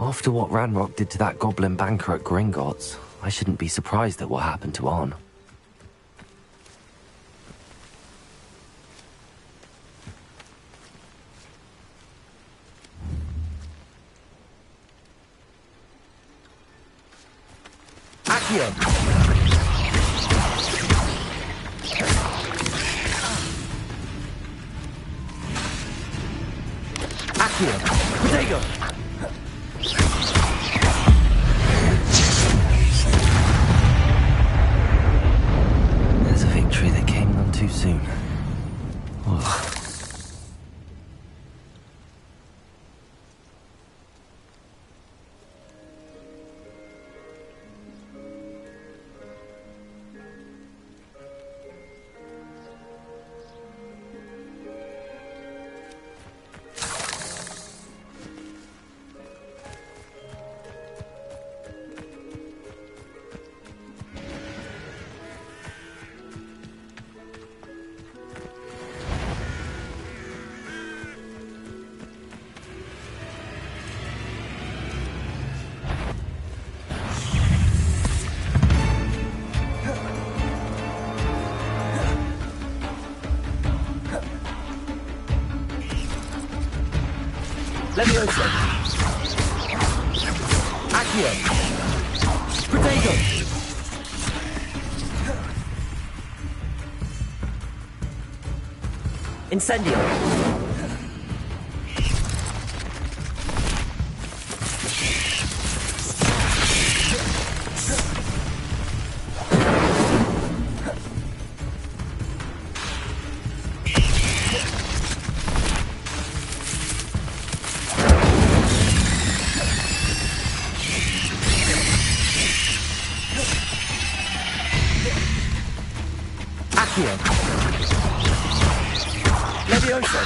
After what Ranrock did to that goblin banker at Gringotts, I shouldn't be surprised at what happened to Arn. Accio! Accio! Protego! There's a victory that came none too soon. Ugh. Levioso! Accio! Protego! Incendio! Accio! Levioso!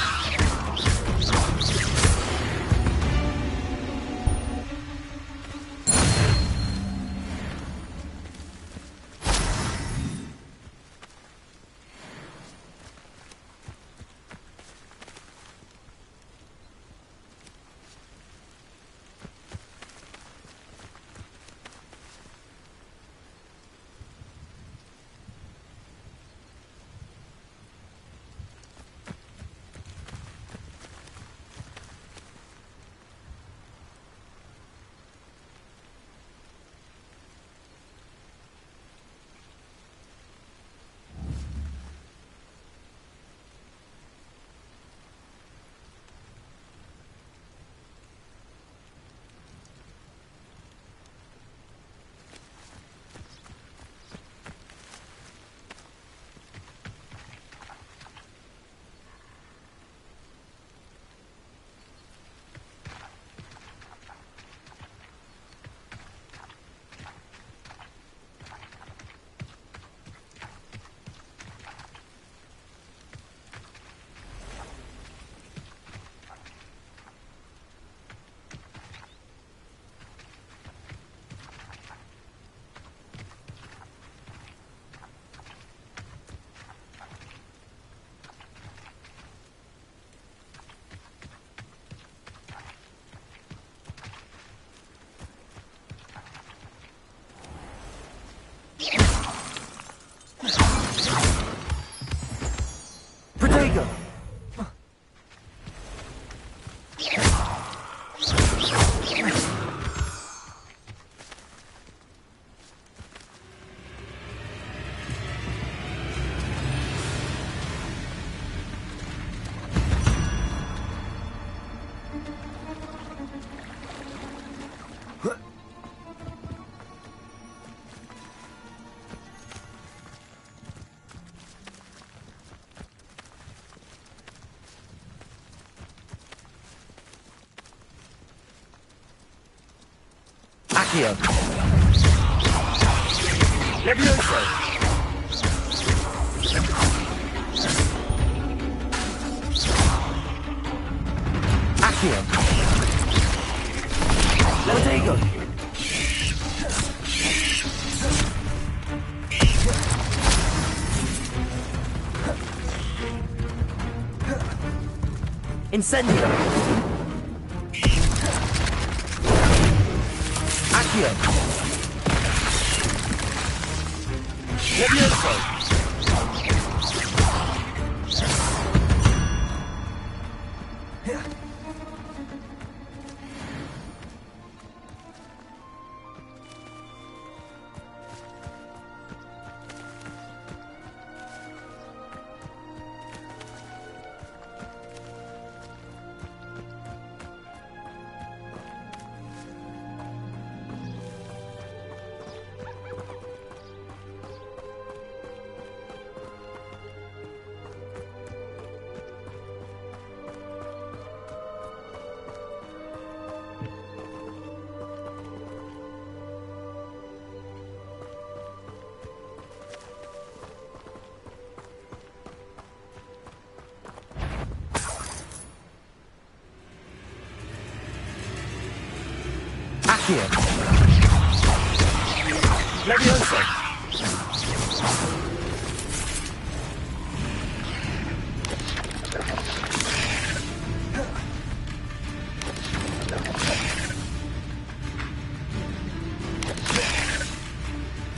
Protego! Accio! Levioso! Accio! Protego! Incendio! Accio. Levioso. Accio. Levioso.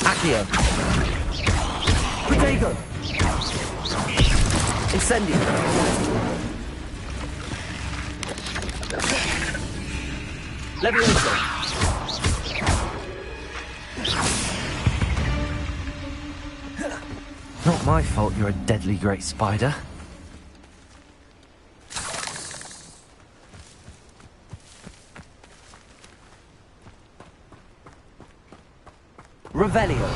Accio. Protego. Incendio. Levioso. Not my fault you're a deadly great spider. Revelio.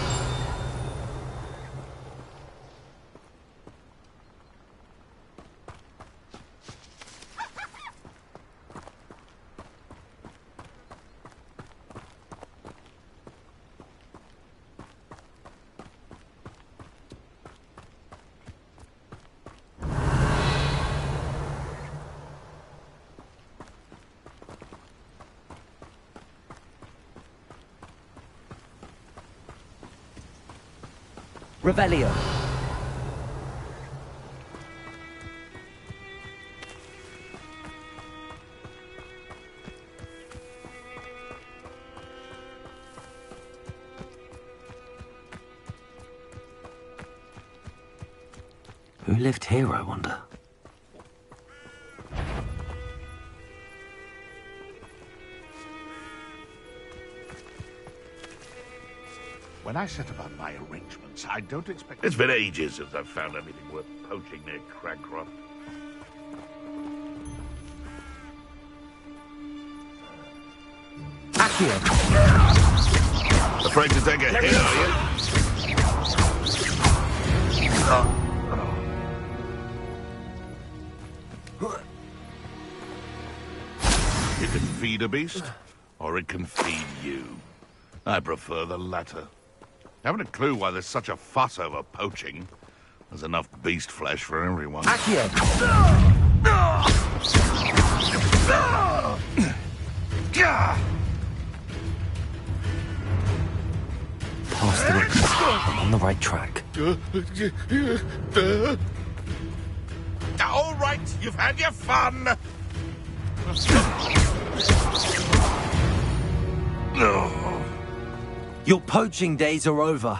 Revelio. Who lived here, I wonder? When I set about my arrangements, I don't expect... It's been ages since I've found anything worth poaching near Cragcroft. Accio. Afraid to take a hit, are you? You can feed a beast, or it can feed you. I prefer the latter. Haven't a clue why there's such a fuss over poaching. There's enough beast flesh for everyone. Accio. Pass through it. I'm on the right track. All right, you've had your fun. Your poaching days are over.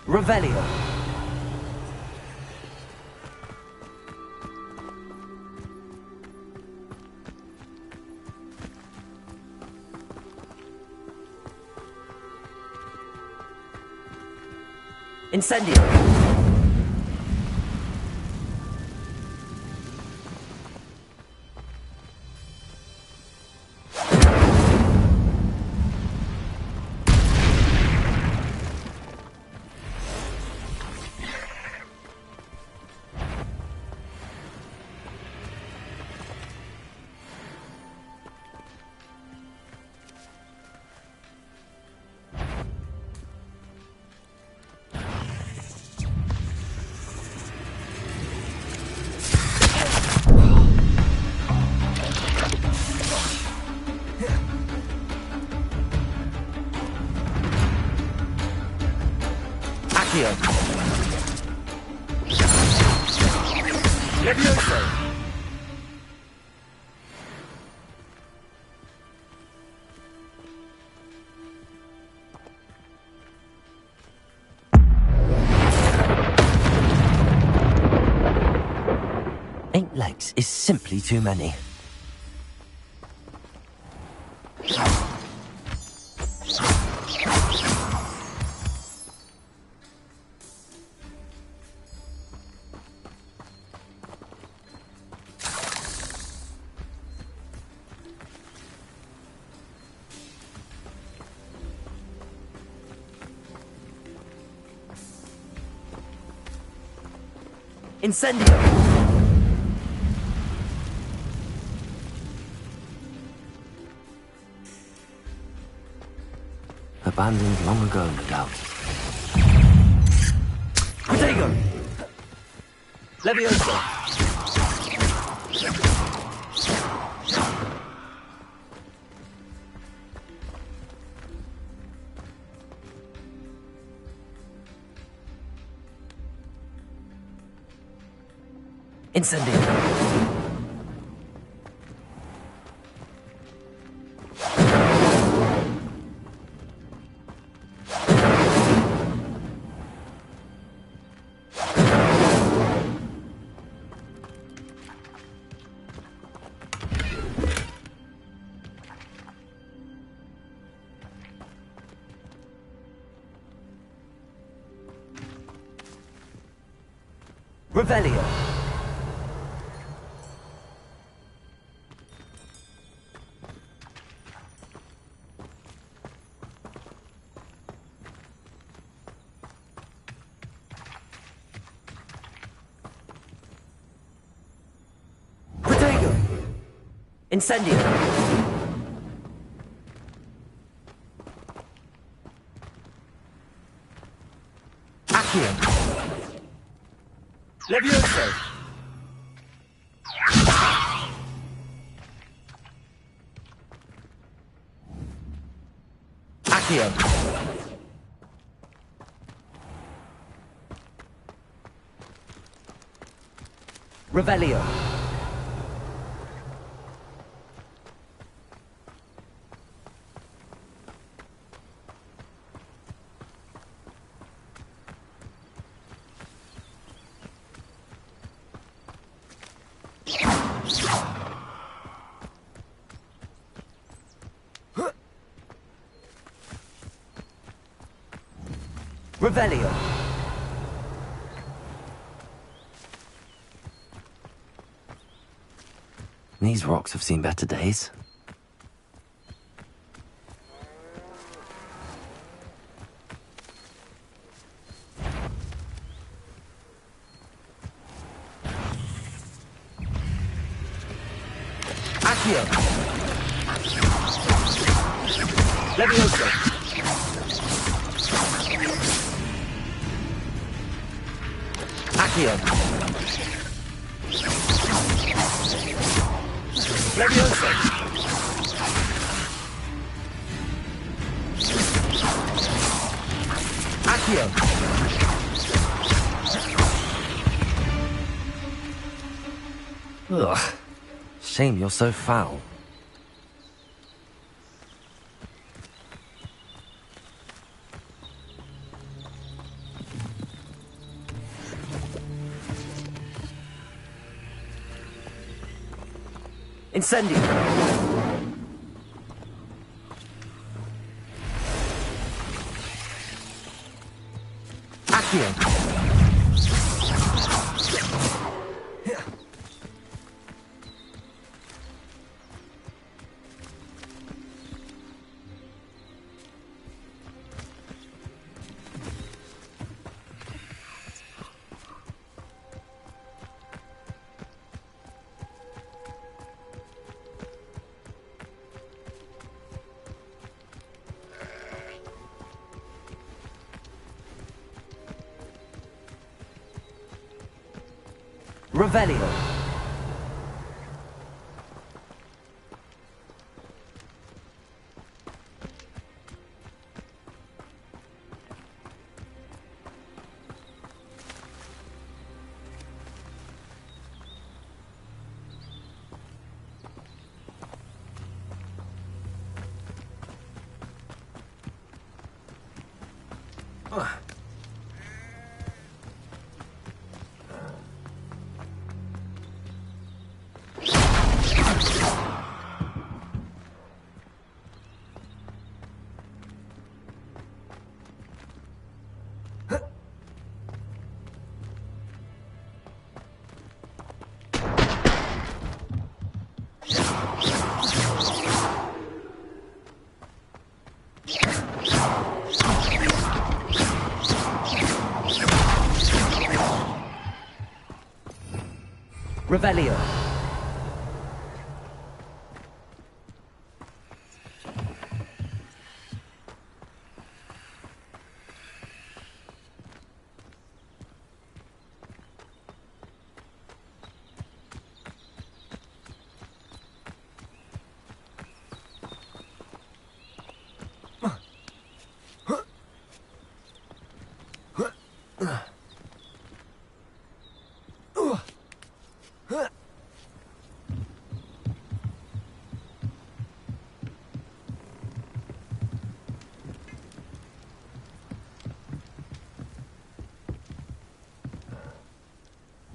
Revelio. Incendio. Accio. Levioso! Eight legs is simply too many. Incendio! Abandoned long ago, no doubt. Protego! Levioso! Incendio! Revelio! Protego! Incendio! Accio! Levioso! Accio! Revelio! Revelio! These rocks have seen better days. Accio! Levioso! Accio! Levioso! Accio! Ugh. Shame you're so foul. Incendio! Accio! Revelio! Revelio.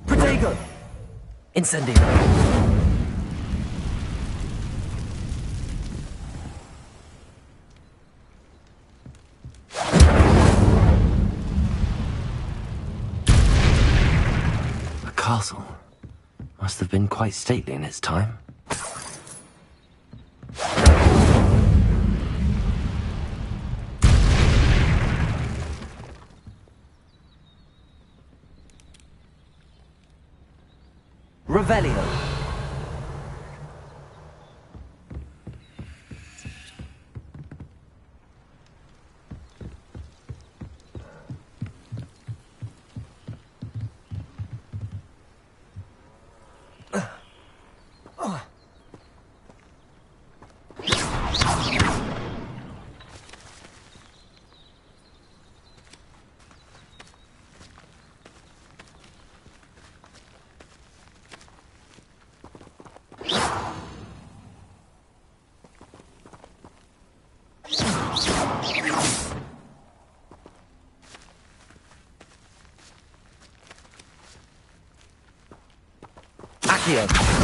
Protego! Incendio. A castle. Must have been quite stately in its time. Revelio. Accio.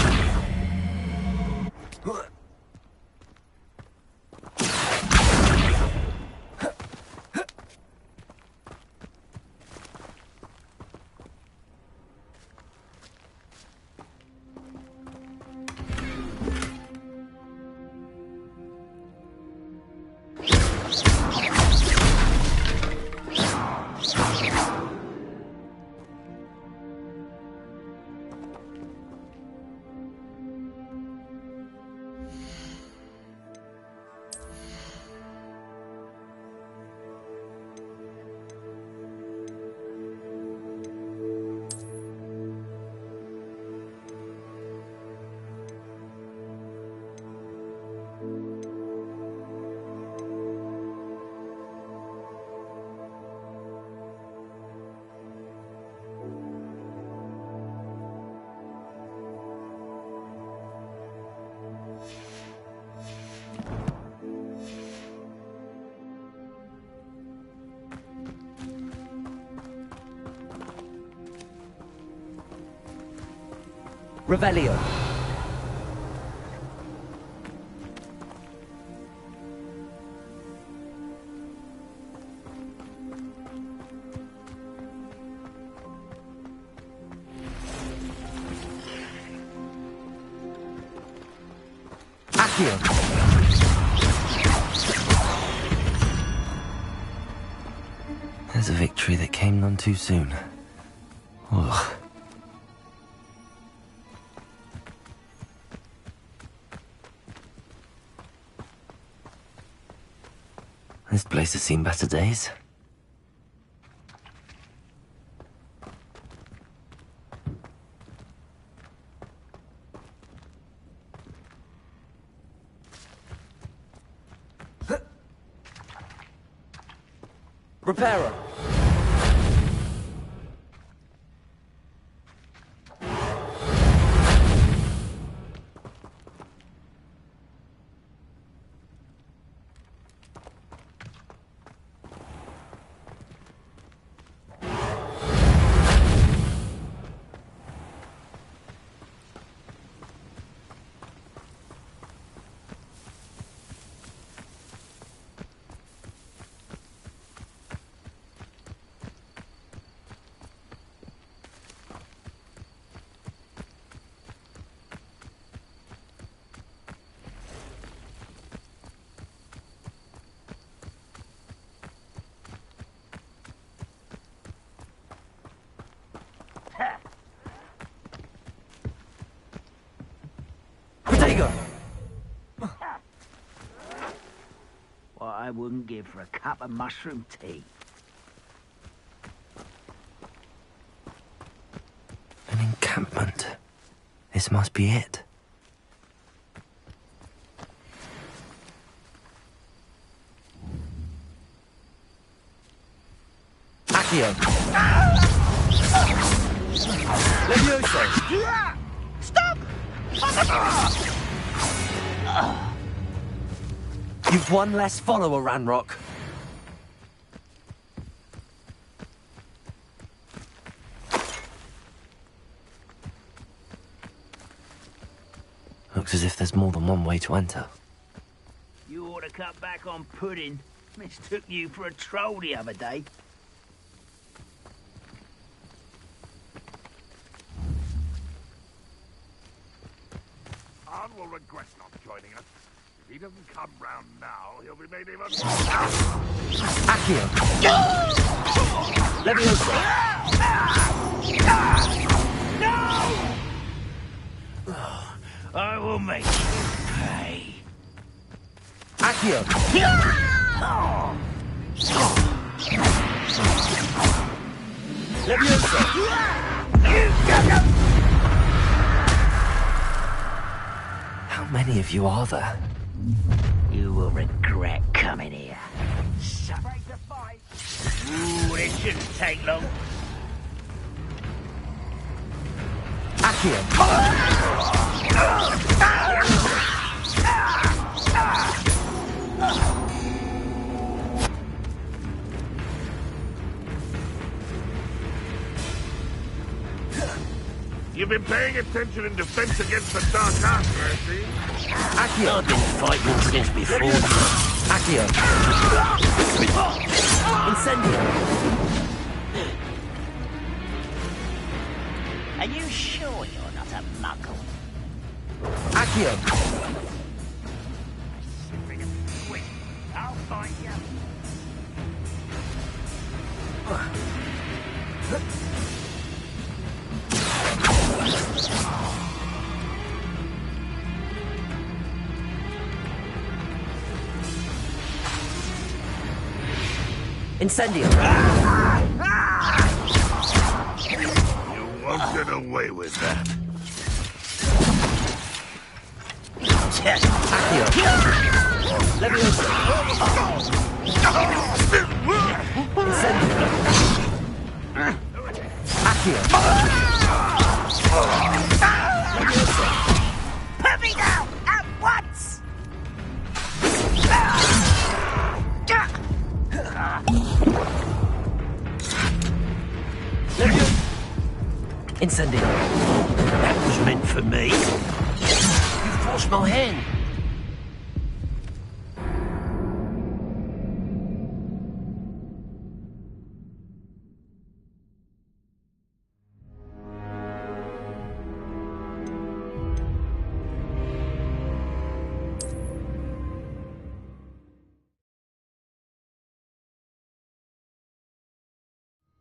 Revelio. Accio. There's a victory that came none too soon. Ugh. This place has seen better days. Reparo. I wouldn't give for a cup of mushroom tea. An encampment. This must be it. Accio. Levioso. Stop! You've one less follower, Ranrock. Looks as if there's more than one way to enter. You ought to cut back on pudding. Mistook you for a troll the other day. Arn will regret not joining us. If he doesn't come round now, he'll be made even Accio. Levioso. No! I will make you pay. Accio. Levioso. How many of you are there? You will regret coming here. Afraid to fight? Ooh, it shouldn't take long. Accio. You've been paying attention in defense against the dark arts, I see. Accio. I've been fighting since before. Accio. Incendio. Are you sure you're not a muggle? Accio. Quick, I'll find you. Incendio. You won't get away with that. Accio. Levioso. Incendio. Accio. Levioso. Put me down at once! Incendio. That was meant for me. You forced my hand.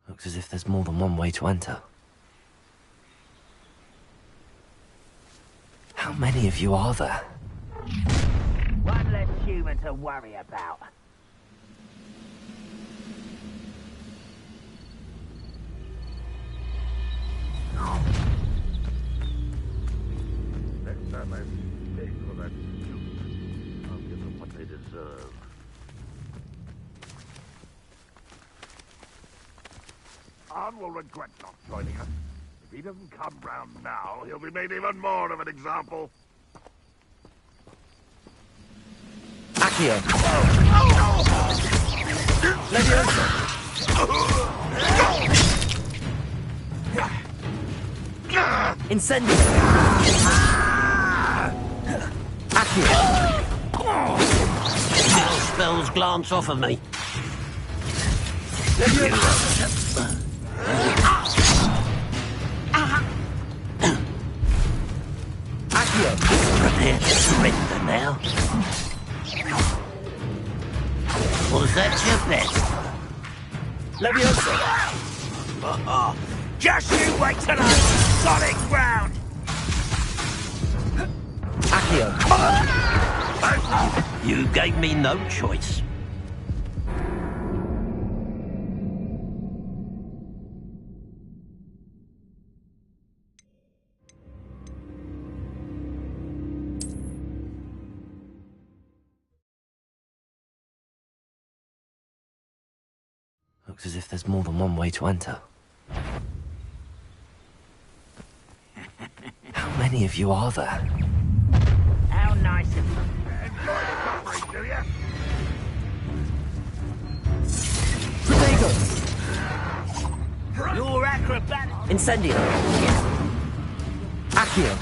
Looks as if there's more than one way to enter. How many of you are there? One less human to worry about. Next time I pay for that suit, I'll give them what they deserve. Arn will regret not joining us. If he doesn't come round now, he'll be made even more of an example. Accio. Levioso. Incendio. Accio. Spells glance off of me. Levioso. Accio. Prepare to surrender now. Was that your best? Levioso. Just you wait till I'm solid ground! Accio. You gave me no choice. Looks as if there's more than one way to enter. How many of you are there? How nice of you. Enjoy the suffering, do ya? You're acrobatic. Incendio. Accio.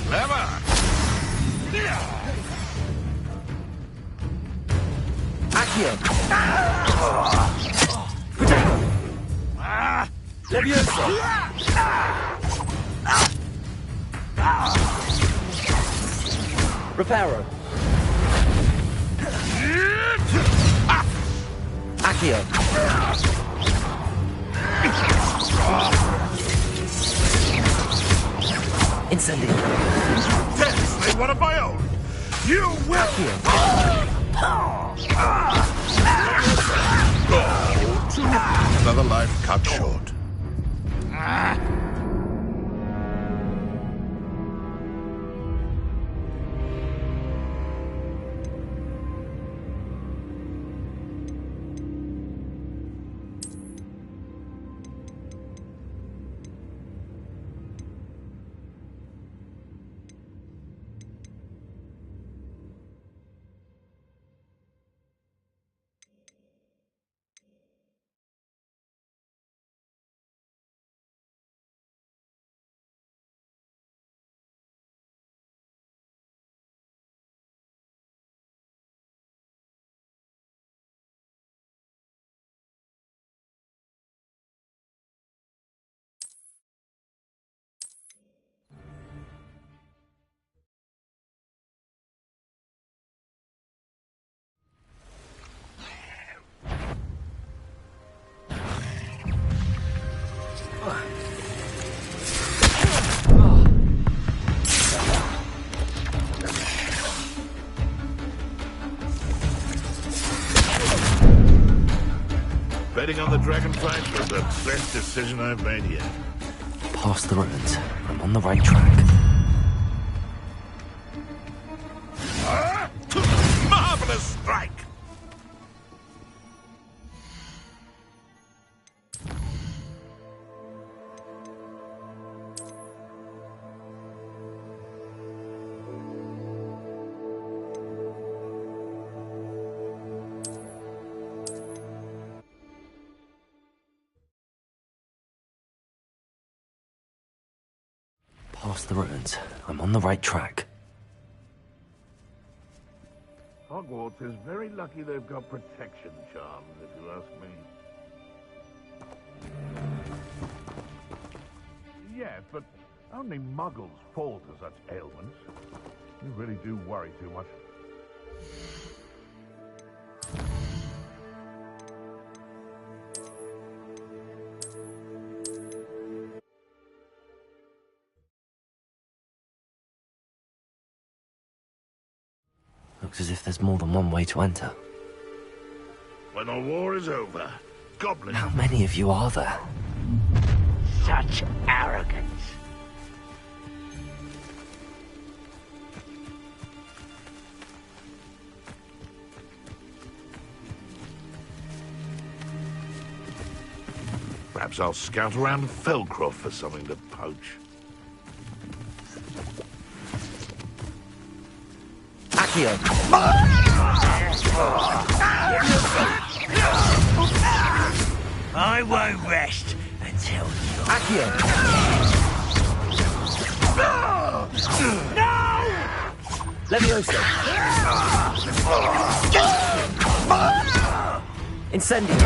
Clever! Accio. Potato. Levioso. Reparo. Accio. Incendio. Seriously, one of my own! You will! Another life cut short. Betting on the Dragonflight was the best decision I've made yet. Past the ruins. I'm on the right track. Marvelous strike! Past the ruins. I'm on the right track. Hogwarts is very lucky they've got protection charms, if you ask me. Yes, but only muggles fall to such ailments. You really do worry too much. Looks as if there's more than one way to enter. When the war is over, goblins... How many of you are there? Such arrogance. Perhaps I'll scout around Felcroft for something to poach. Accio. I won't rest until you... Accio. No! Levioso. Incendio.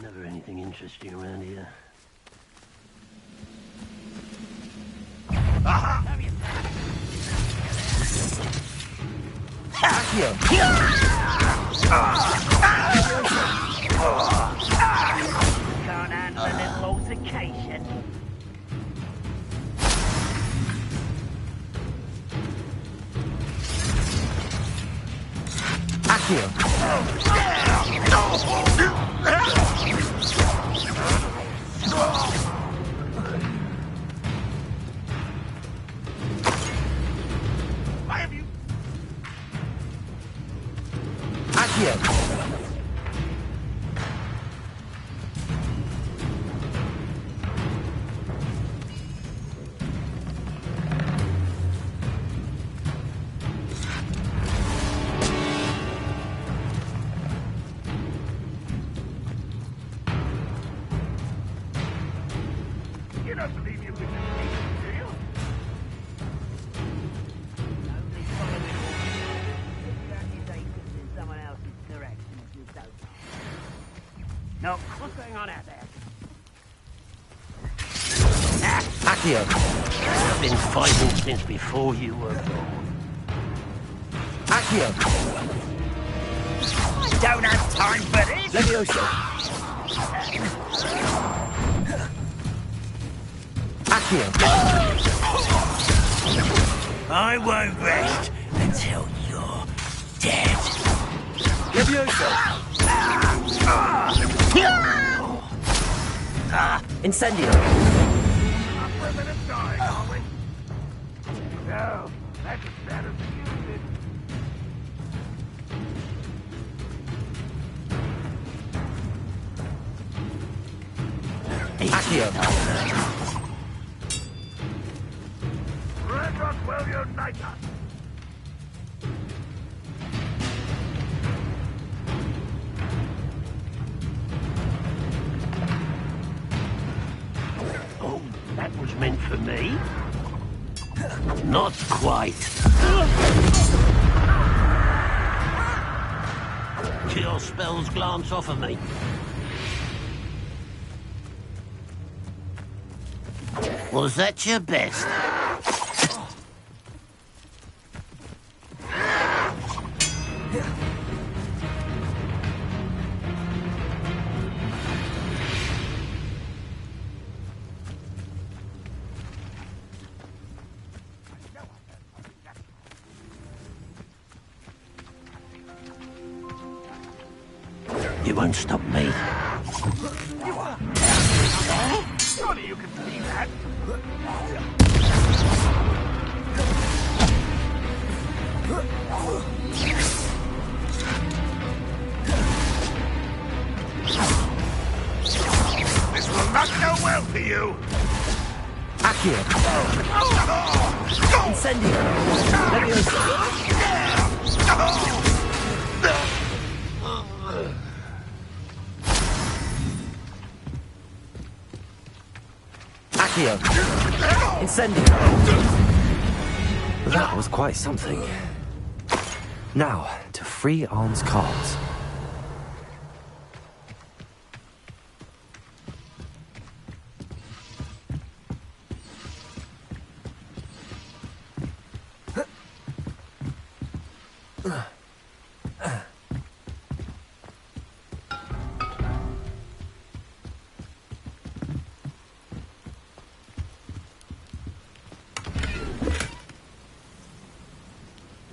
Never anything interesting around here. Accio. Can't handle a little altercation. Accio. Why have you... Accio. You don't believe you can defeat him, do you? Only following accusations in someone else's direction if you don't. No, what's going on out there? Accio. I've been fighting since before you were born. Accio. Don't have time for this! Levioso. Accio. I won't rest until you're dead. Levioso. Incendio. We're gonna die, are we? No, that's as bad as you did. Accio. Red Rock will unite us. Oh, that was meant for me? Not quite. Your spells glance off of me. Was that your best? You won't stop me. Surely you can see that. This will not go well for you! Accio. Incendio. Levioso. Accio. Incendio. That was quite something. Now, to free Arn's cards.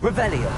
Revelio.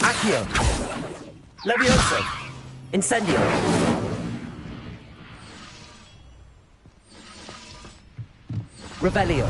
Accio. Levioso. Incendio. Revelio.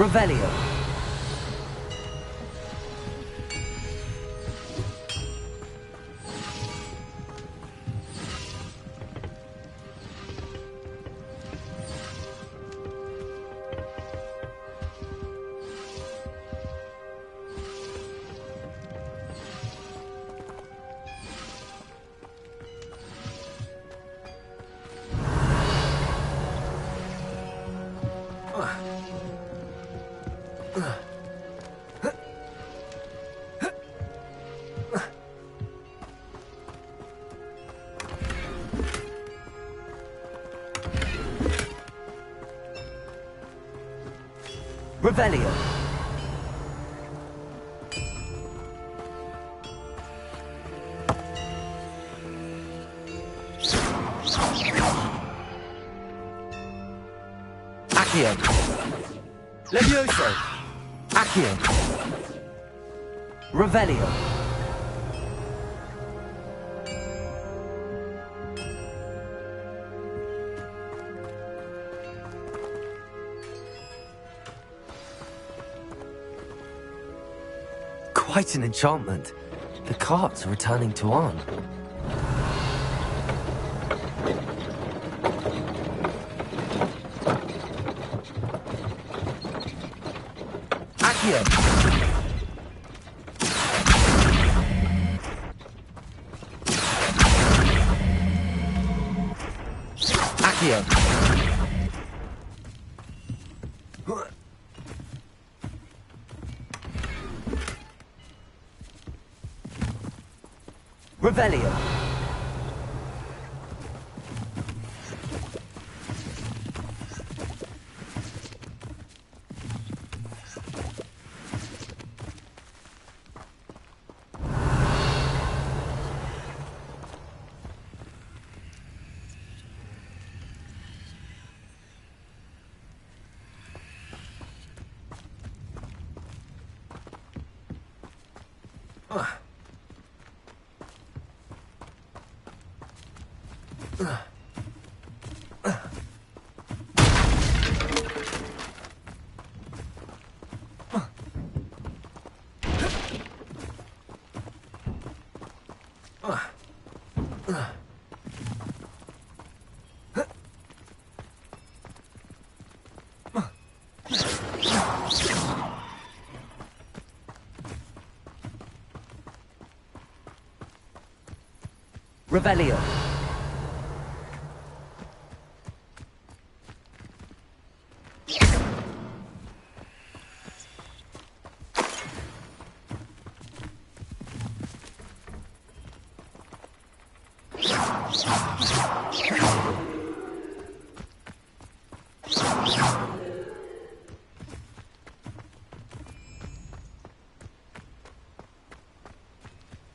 Revelio. Revelio. Accio. Levioso. Accio. Revelio. Quite an enchantment. The carts are returning to Arn. Accio. Accio. Revelio. Revelio.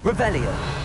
Revelio.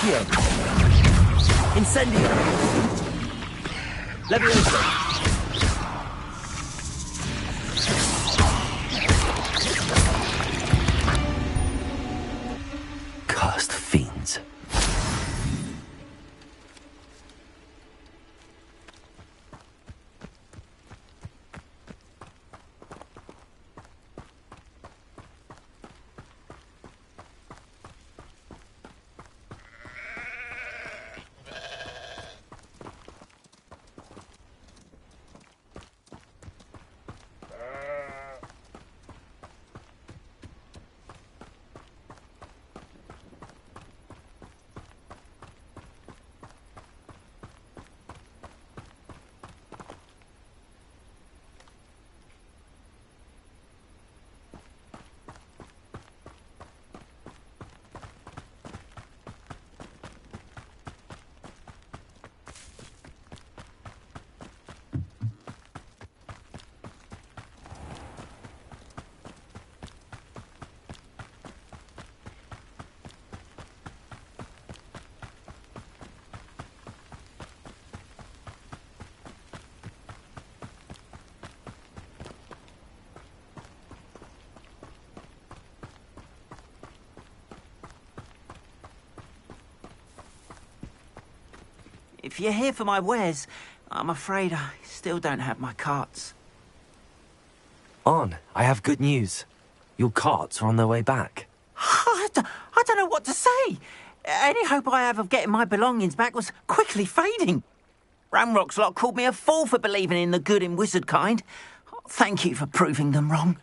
Accio! Incendio! Levioso! Cursed fiends. If you're here for my wares, I'm afraid I still don't have my carts. On, I have good news. Your carts are on their way back. I don't know what to say. Any hope I have of getting my belongings back was quickly fading. Ramrock's lot called me a fool for believing in the good in wizard kind. Thank you for proving them wrong.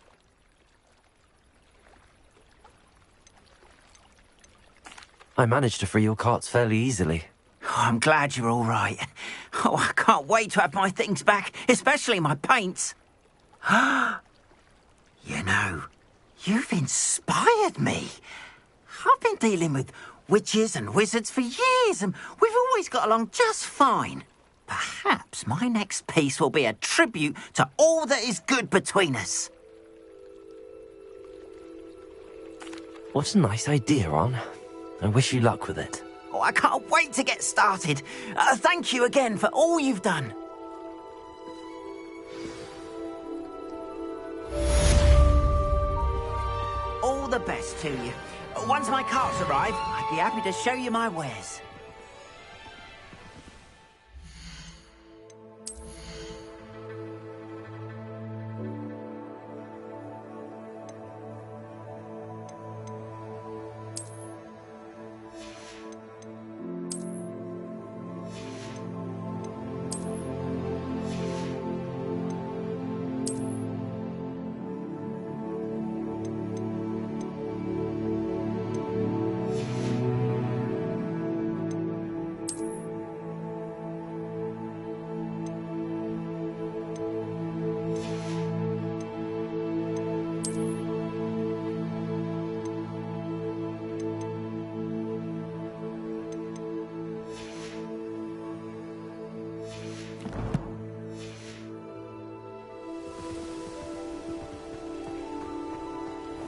I managed to free your carts fairly easily. Oh, I'm glad you're all right. Oh, I can't wait to have my things back, especially my paints. You know, you've inspired me. I've been dealing with witches and wizards for years, and we've always got along just fine. Perhaps my next piece will be a tribute to all that is good between us. What a nice idea, On. I wish you luck with it. Oh, I can't wait to get started. Thank you again for all you've done. All the best to you. Once my carts arrive, I'd be happy to show you my wares.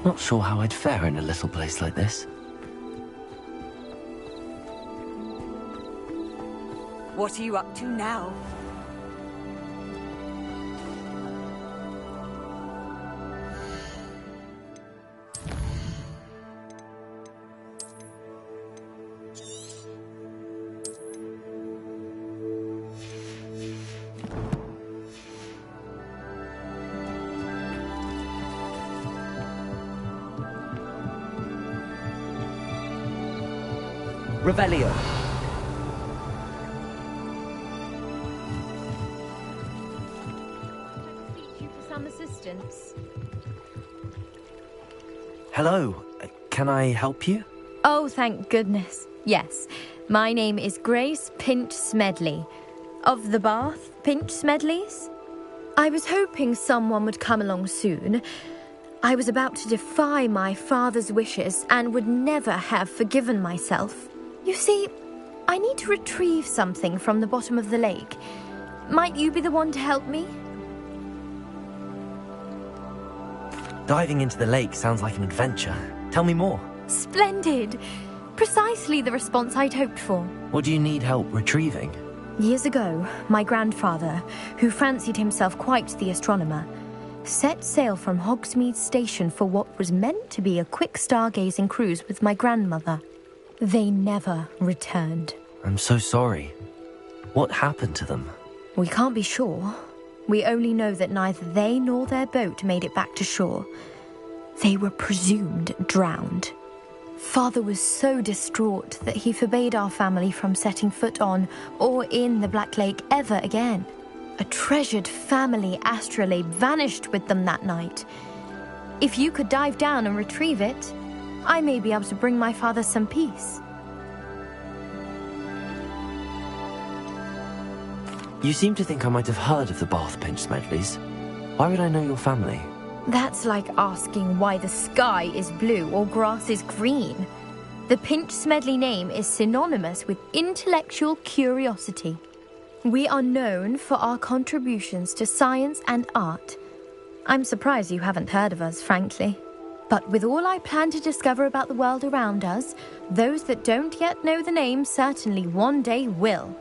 Not sure how I'd fare in a little place like this. What are you up to now? Revelio. You for some assistance. Hello. Can I help you? Oh, thank goodness. Yes. My name is Grace Pinch Smedley. Of the Bath Pinch Smedleys? I was hoping someone would come along soon. I was about to defy my father's wishes and would never have forgiven myself. You see, I need to retrieve something from the bottom of the lake. Might you be the one to help me? Diving into the lake sounds like an adventure. Tell me more. Splendid! Precisely the response I'd hoped for. What do you need help retrieving? Years ago, my grandfather, who fancied himself quite the astronomer, set sail from Hogsmeade Station for what was meant to be a quick stargazing cruise with my grandmother. They never returned. I'm so sorry. What happened to them? We can't be sure. We only know that neither they nor their boat made it back to shore. They were presumed drowned. Father was so distraught that he forbade our family from setting foot on or in the Black Lake ever again. A treasured family astrolabe vanished with them that night. If you could dive down and retrieve it, I may be able to bring my father some peace. You seem to think I might have heard of the Bath Pinch Smedleys. Why would I know your family? That's like asking why the sky is blue or grass is green. The Pinch Smedley name is synonymous with intellectual curiosity. We are known for our contributions to science and art. I'm surprised you haven't heard of us, frankly. But with all I plan to discover about the world around us, those that don't yet know the name certainly one day will.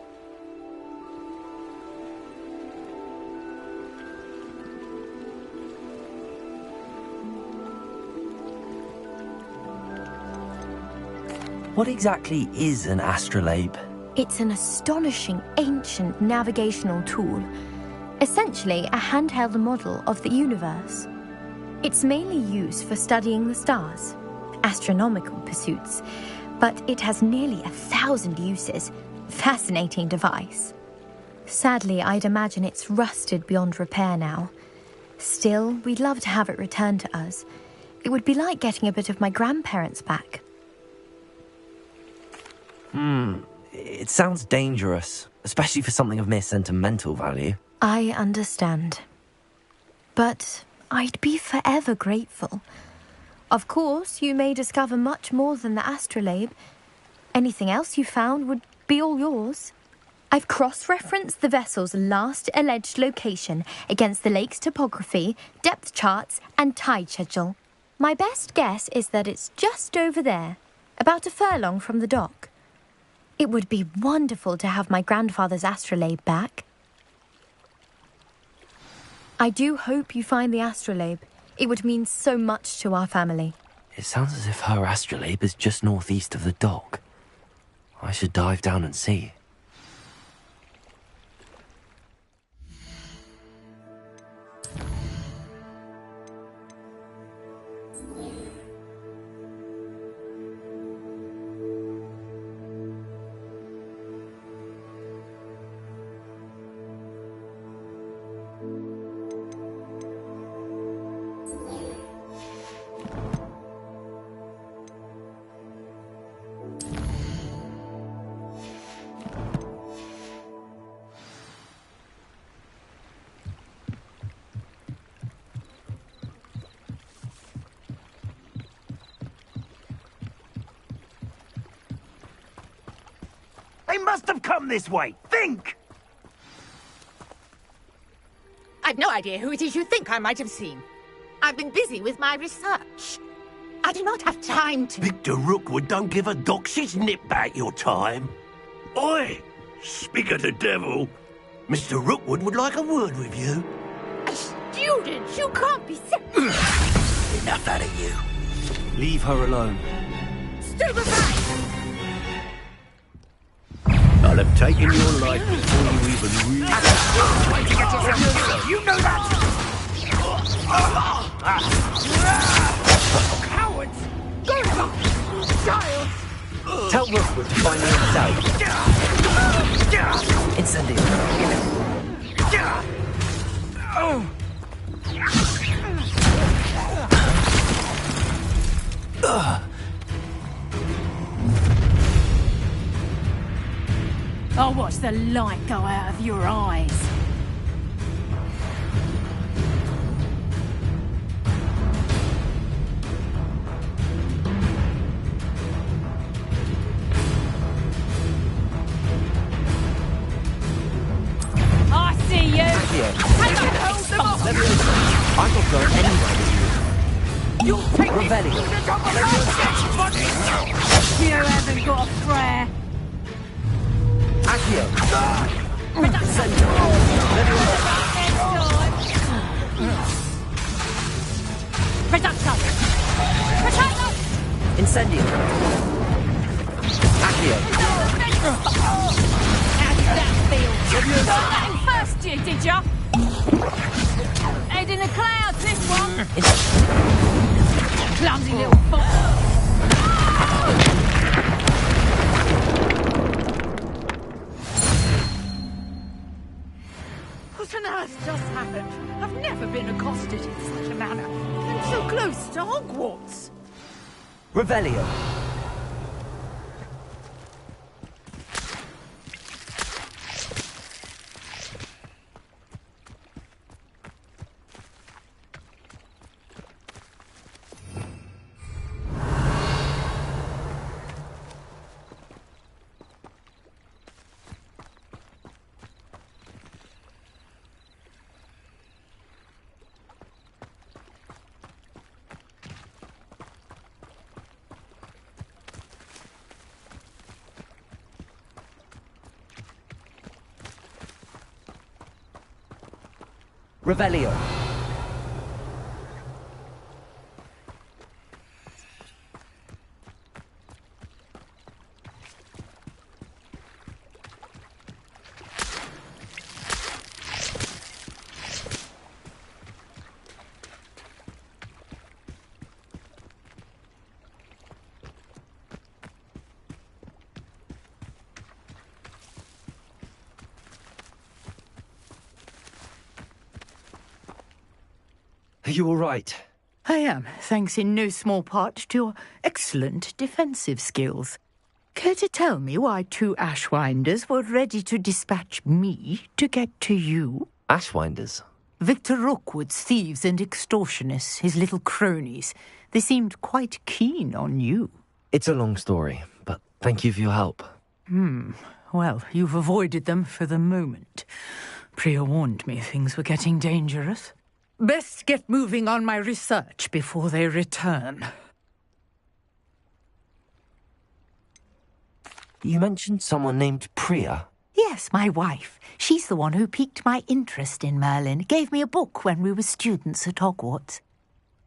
What exactly is an astrolabe? It's an astonishing ancient navigational tool, essentially a handheld model of the universe. It's mainly used for studying the stars, astronomical pursuits, but it has nearly 1,000 uses. Fascinating device. Sadly, I'd imagine it's rusted beyond repair now. Still, we'd love to have it returned to us. It would be like getting a bit of my grandparents back. It sounds dangerous, especially for something of mere sentimental value. I understand. But I'd be forever grateful. Of course, you may discover much more than the astrolabe. Anything else you found would be all yours. I've cross-referenced the vessel's last alleged location against the lake's topography, depth charts, and tide schedule. My best guess is that it's just over there, about a furlong from the dock. It would be wonderful to have my grandfather's astrolabe back. I do hope you find the astrolabe. It would mean so much to our family. It sounds as if her astrolabe is just northeast of the dock. I should dive down and see. They must have come this way. Think! I've no idea who it is you think I might have seen. I've been busy with my research. I do not have time to... Victor Rookwood don't give a doxy's nip back your time. Oi! Speak of the devil. Mr. Rookwood would like a word with you. A student? You can't be sick. Enough out of you. Leave her alone. Stupefy! I'll have taken your life before you even reach. You know that! Cowards! Go back! Child! Tell Rookwood to find me himself. Incendio. I'll watch the light go out of your eyes. I see you! Yeah. Take a hold of I'm not going anywhere with You'll take Revelio. You haven't got a prayer. Accio. Reduction. Potato. Incendio. Accio. How did that feel? Got that in first year, did ya? Head in the clouds, this one. Clumsy little fox. What on earth just happened? I've never been accosted in such a manner. And so close to Hogwarts. Revelio. Revelio. Are you all right? I am, thanks in no small part to your excellent defensive skills. Care to tell me why 2 Ashwinders were ready to dispatch me to get to you? Ashwinders? Victor Rookwood's thieves and extortionists, his little cronies. They seemed quite keen on you. It's a long story, but thank you for your help. Well, you've avoided them for the moment. Priya warned me things were getting dangerous. Best get moving on my research before they return. You mentioned someone named Priya. Yes, my wife. She's the one who piqued my interest in Merlin. Gave me a book when we were students at Hogwarts.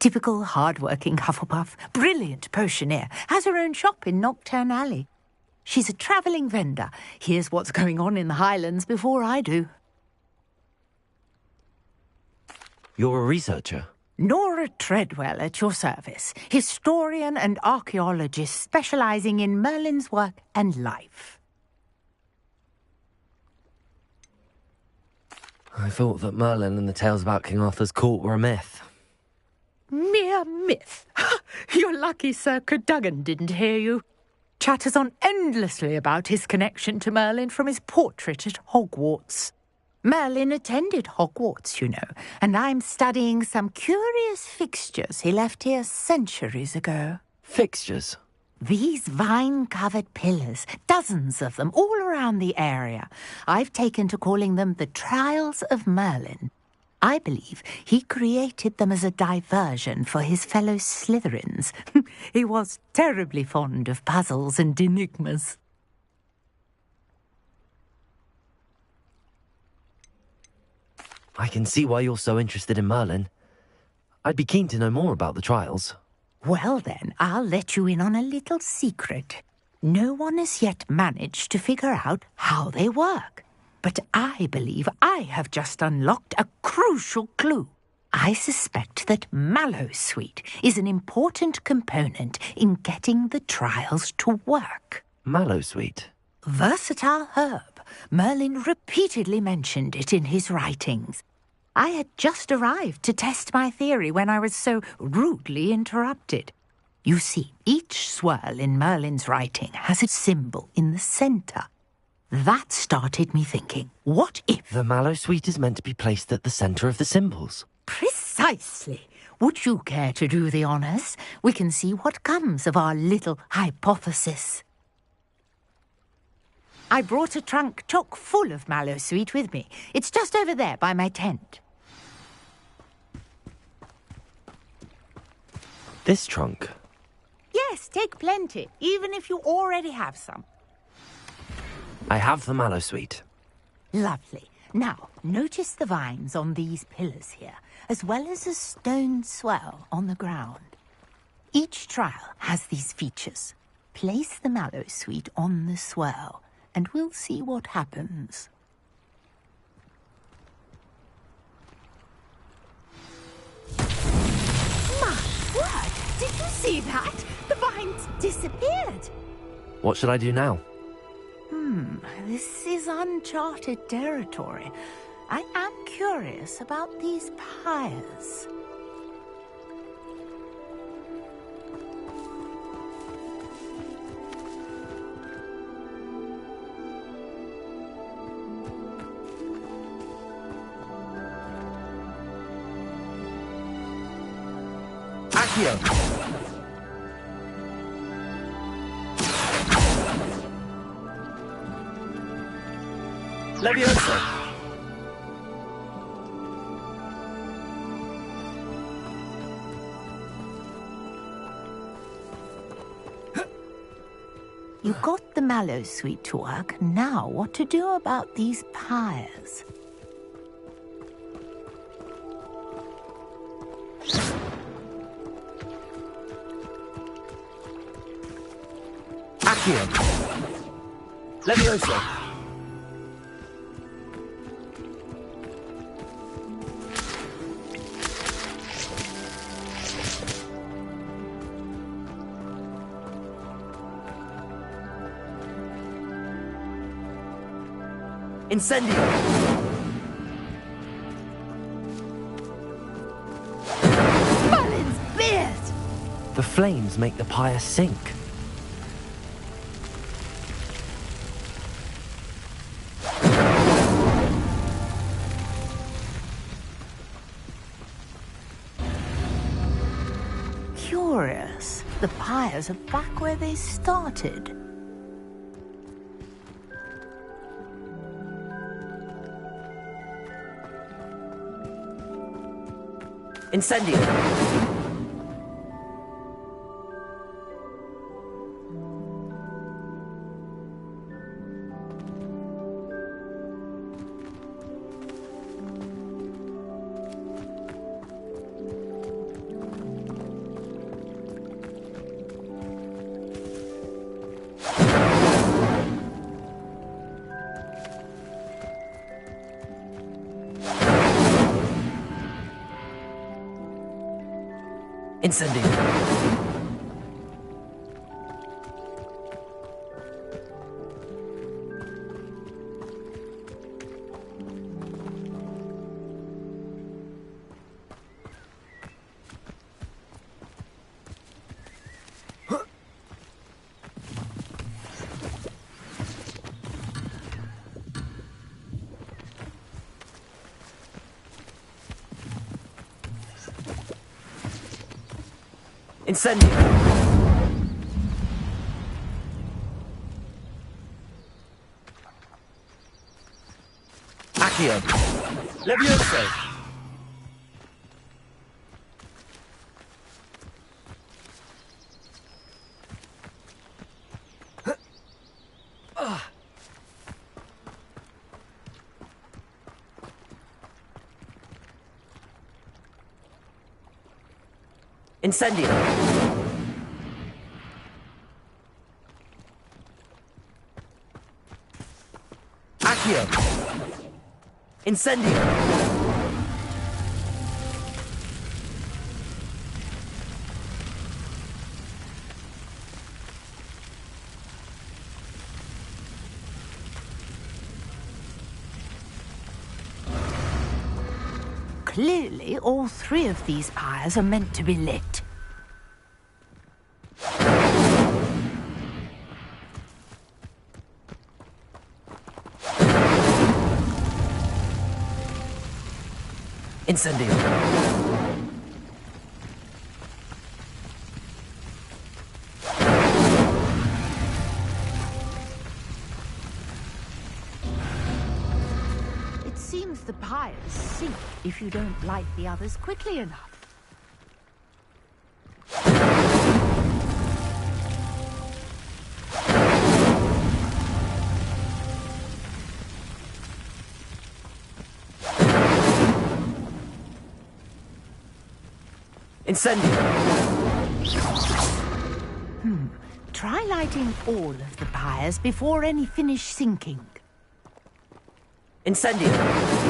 Typical hard-working Hufflepuff. Brilliant potioneer. Has her own shop in Knockturn Alley. She's a travelling vendor. Hears what's going on in the Highlands before I do. You're a researcher? Nora Treadwell at your service. Historian and archaeologist specialising in Merlin's work and life. I thought that Merlin and the tales about King Arthur's court were a myth. Mere myth. You're lucky Sir Cadogan didn't hear you. Chatters on endlessly about his connection to Merlin from his portrait at Hogwarts. Merlin attended Hogwarts, you know, and I'm studying some curious fixtures he left here centuries ago. Fixtures? These vine-covered pillars, dozens of them, all around the area. I've taken to calling them the Trials of Merlin. I believe he created them as a diversion for his fellow Slytherins. He was terribly fond of puzzles and enigmas. I can see why you're so interested in Merlin. I'd be keen to know more about the trials. Well then, I'll let you in on a little secret. No one has yet managed to figure out how they work. But I believe I have just unlocked a crucial clue. I suspect that Mallowsweet is an important component in getting the trials to work. Mallowsweet? Versatile herb. Merlin repeatedly mentioned it in his writings. I had just arrived to test my theory when I was so rudely interrupted. You see, each swirl in Merlin's writing has a symbol in the centre. That started me thinking, what if... The Mallowsweet is meant to be placed at the centre of the symbols. Precisely. Would you care to do the honours? We can see what comes of our little hypothesis. I brought a trunk chock full of Mallowsweet with me. It's just over there by my tent. This trunk? Yes, take plenty, even if you already have some. I have the mallow sweet. Lovely. Now, notice the vines on these pillars here, as well as a stone swell on the ground. Each trial has these features. Place the mallow sweet on the swell, and we'll see what happens. My word! Did you see that? The vines disappeared. What should I do now? This is uncharted territory. I am curious about these pyres. Accio! Leviosa! You got the mallow sweet to work. Now what to do about these pyres? Accio! Leviosa! Incendio! Merlin's beard! The flames make the pyre sink. Curious. The pyres are back where they started. Incendio! Incendio! Incendio! Accio! Leviosa! Incendio! Accio! Incendio! Clearly, all three of these pyres are meant to be lit. Incendio! It seems the pyres sink if you don't light the others quickly enough. Incendio! Try lighting all of the pyres before any finish sinking. Incendio!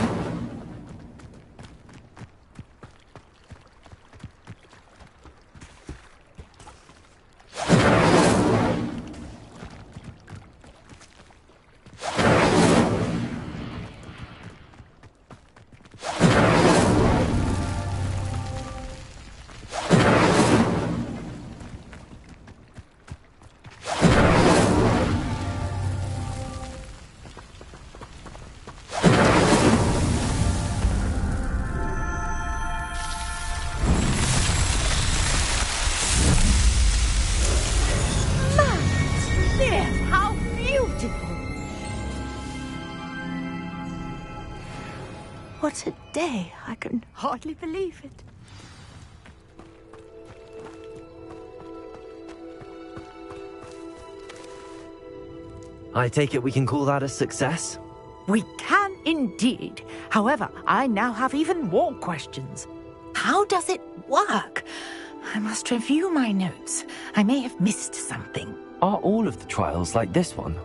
What a day. I can hardly believe it. I take it we can call that a success? We can indeed. However, I now have even more questions. How does it work? I must review my notes. I may have missed something. Are all of the trials like this one?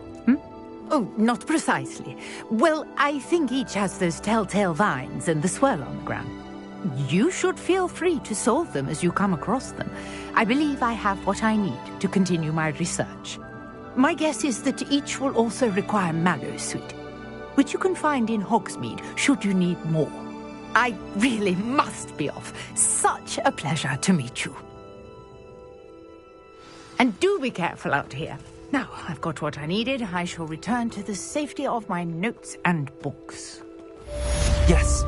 Oh, not precisely. Well, I think each has those telltale vines and the swirl on the ground. You should feel free to solve them as you come across them. I believe I have what I need to continue my research. My guess is that each will also require mallow sweet, which you can find in Hogsmeade should you need more. I really must be off. Such a pleasure to meet you. And do be careful out here. Now, I've got what I needed. I shall return to the safety of my notes and books. Yes.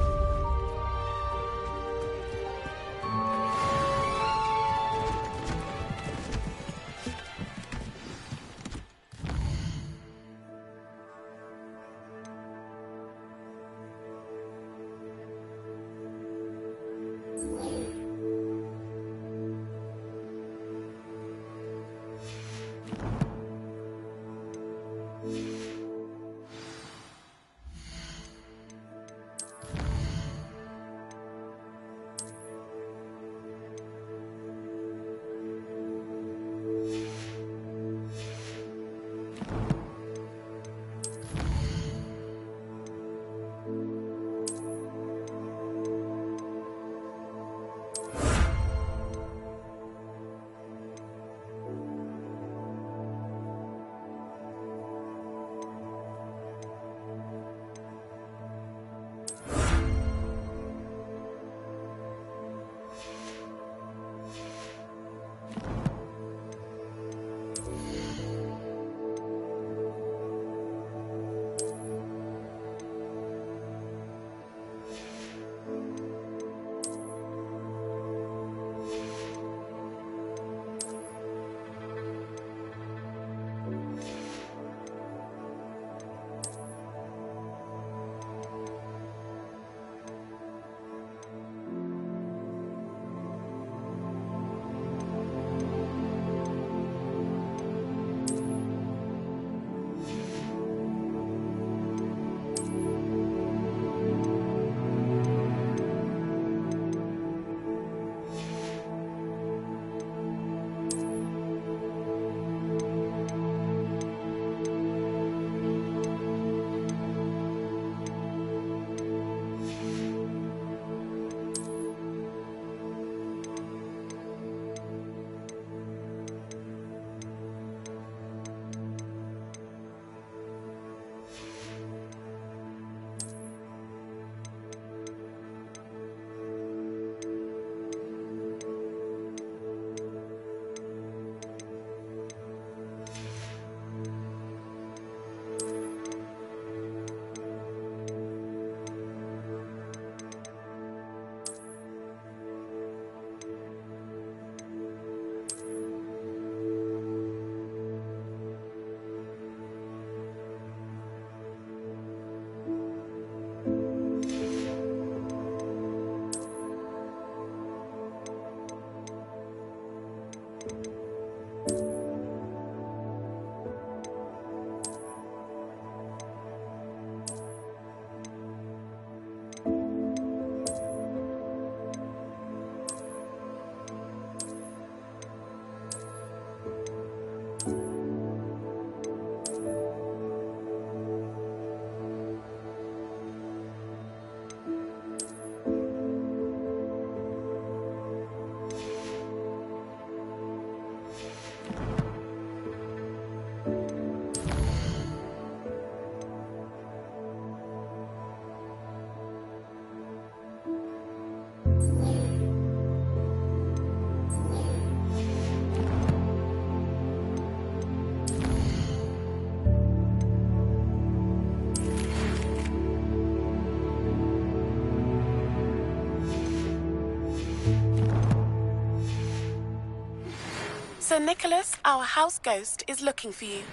Sir Nicholas, our house ghost, is looking for you.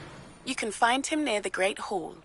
You can find him near the Great Hall.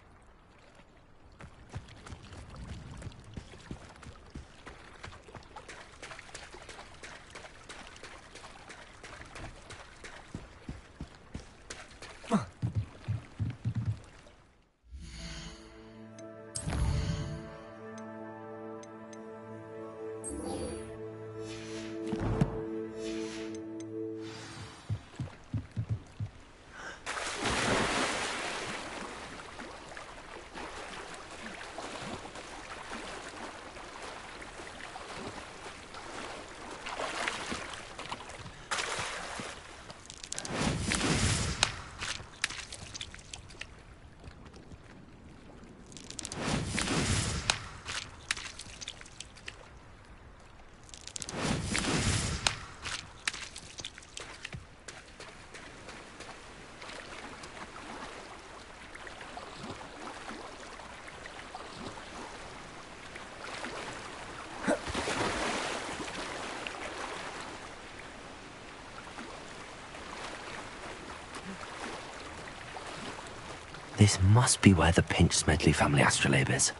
This must be where the Pinch Smedley family astrolabe is.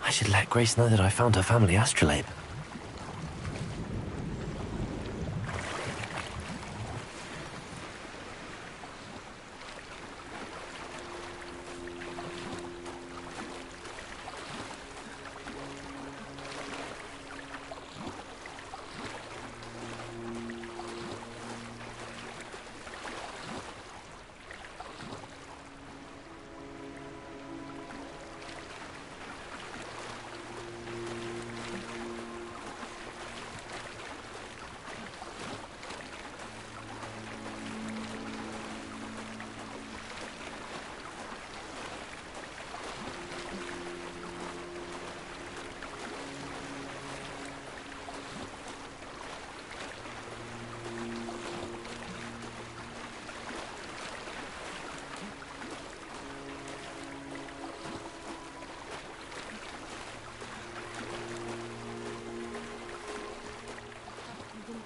I should let Grace know that I found her family astrolabe.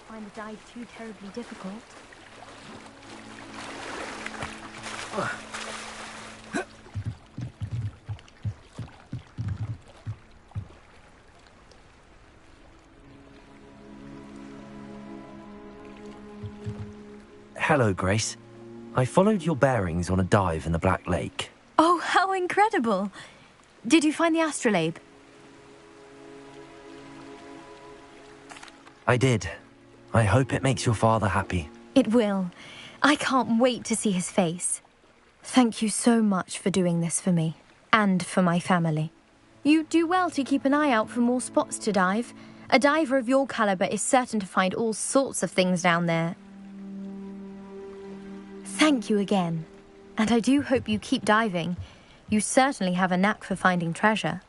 Find the dive too terribly difficult. Hello, Grace. I followed your bearings on a dive in the Black Lake. Oh, how incredible! Did you find the astrolabe? I did. I hope it makes your father happy. It will. I can't wait to see his face. Thank you so much for doing this for me, and for my family. You do well to keep an eye out for more spots to dive. A diver of your caliber is certain to find all sorts of things down there. Thank you again. And I do hope you keep diving. You certainly have a knack for finding treasure.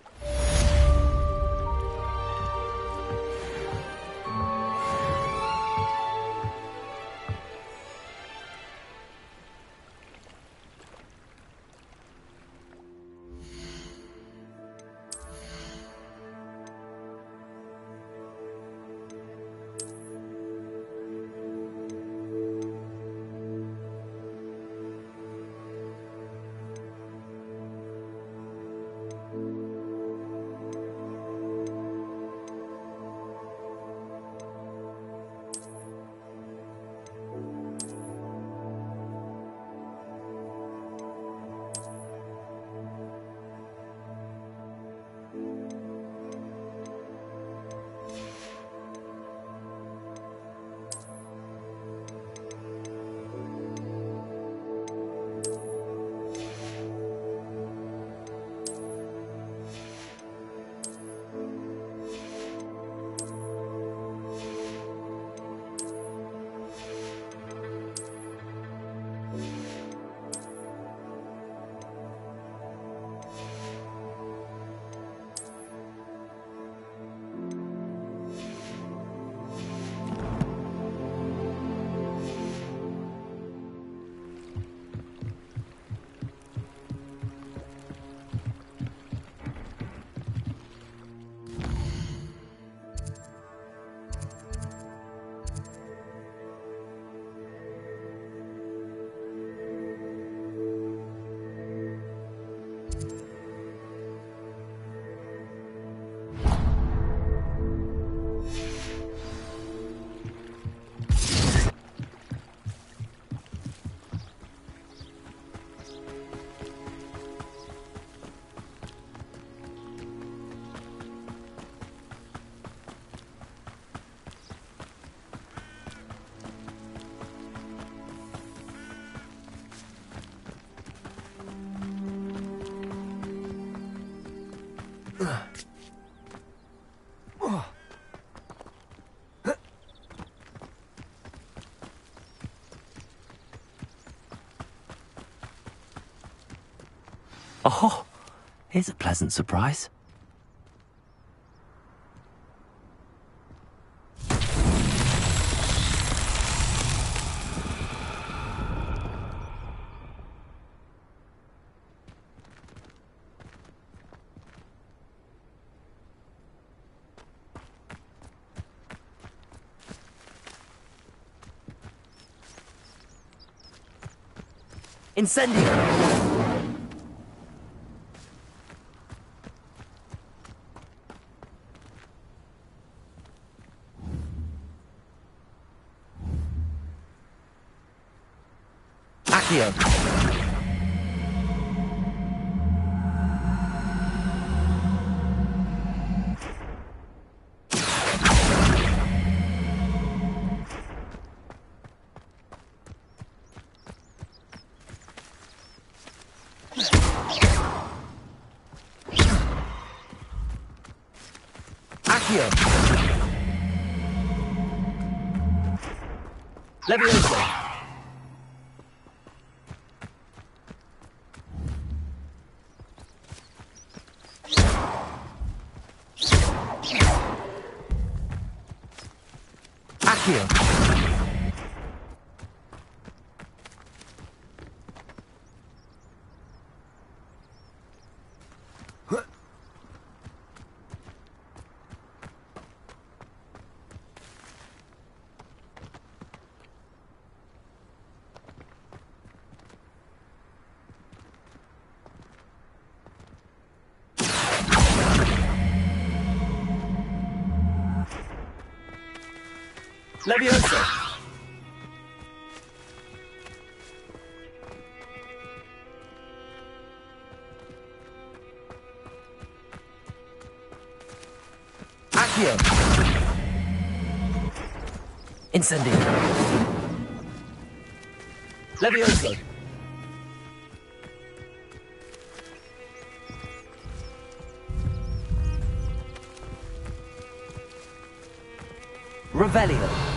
Oh, here's a pleasant surprise. Incendio! Accio! Accio! Levioso! Accio! Levioso! Accio! Incendio! Levioso! Revelio!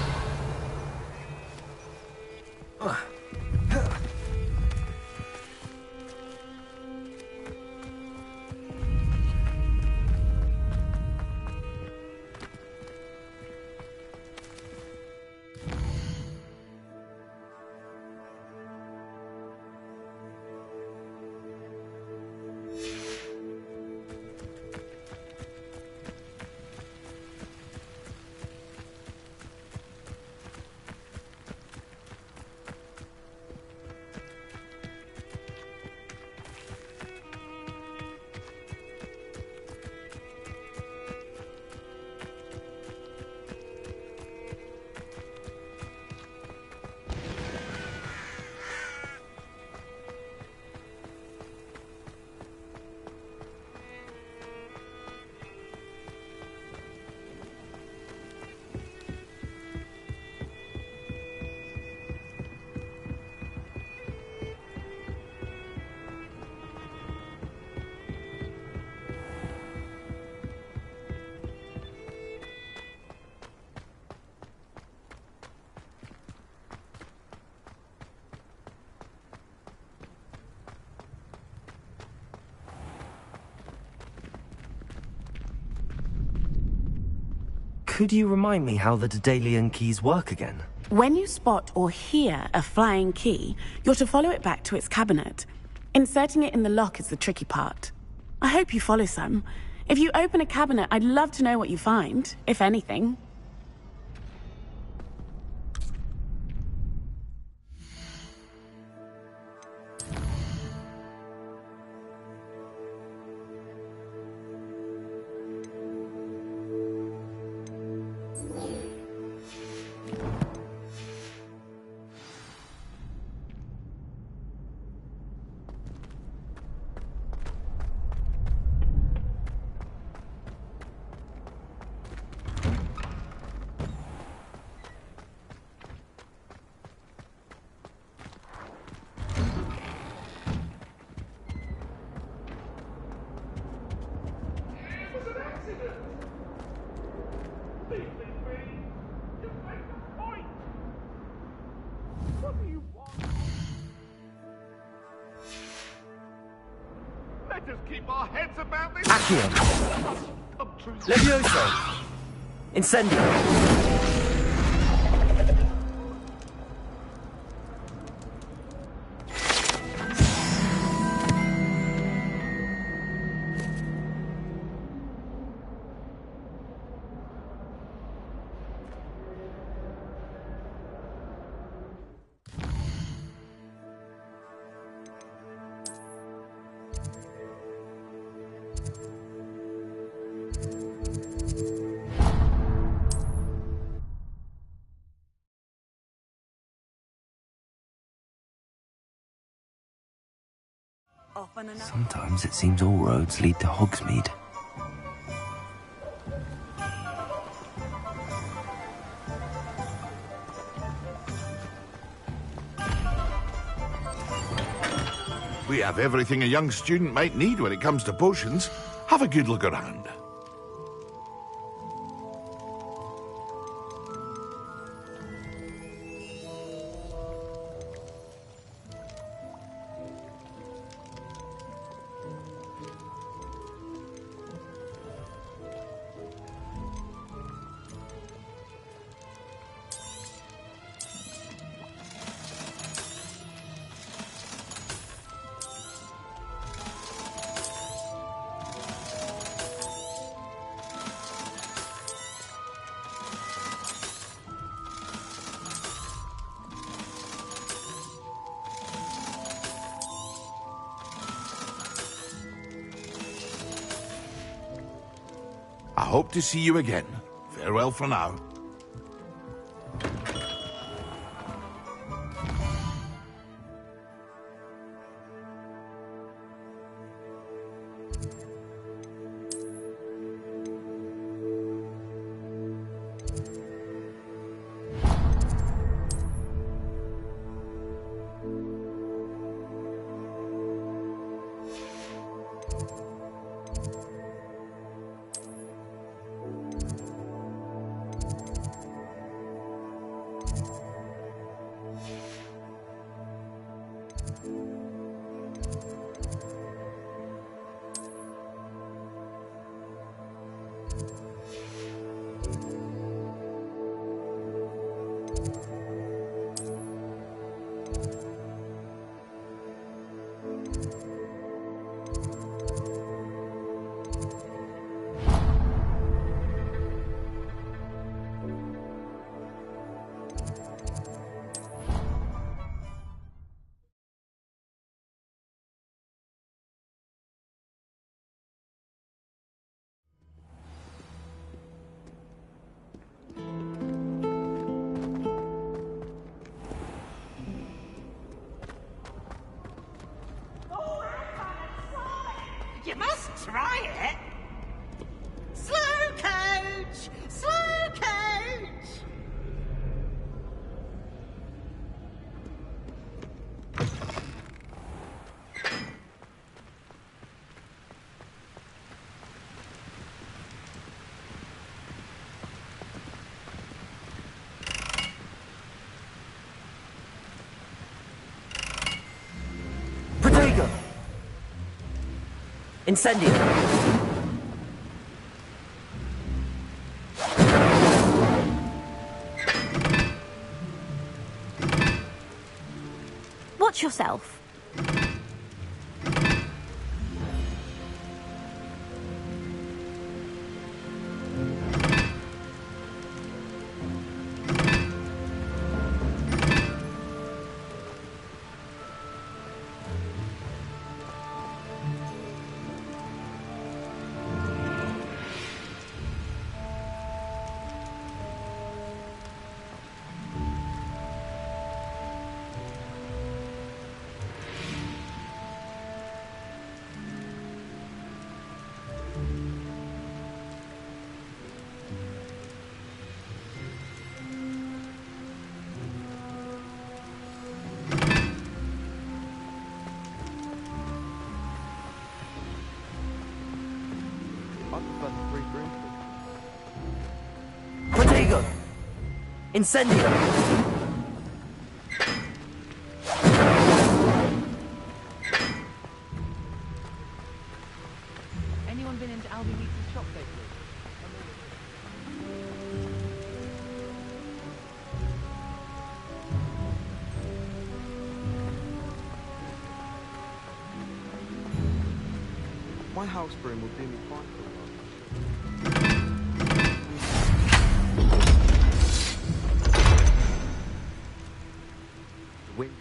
Could you remind me how the Daedalian keys work again? When you spot or hear a flying key, you're to follow it back to its cabinet. Inserting it in the lock is the tricky part. I hope you follow some. If you open a cabinet, I'd love to know what you find, if anything. Leave me be. Just make a point. What do you want? Let us keep our heads about this. Accio. Come true. Levioso. Incendio. Sometimes it seems all roads lead to Hogsmeade. We have everything a young student might need when it comes to potions. Have a good look around. I hope to see you again. Farewell for now. You must try it. Slow coach! Slow coach! Protego. Incendio. Watch yourself. prefer the free broomstick. Protego! Incendio! Anyone been into Albie Weeks' shop lately? My house broom will do me fine for a while. Wind.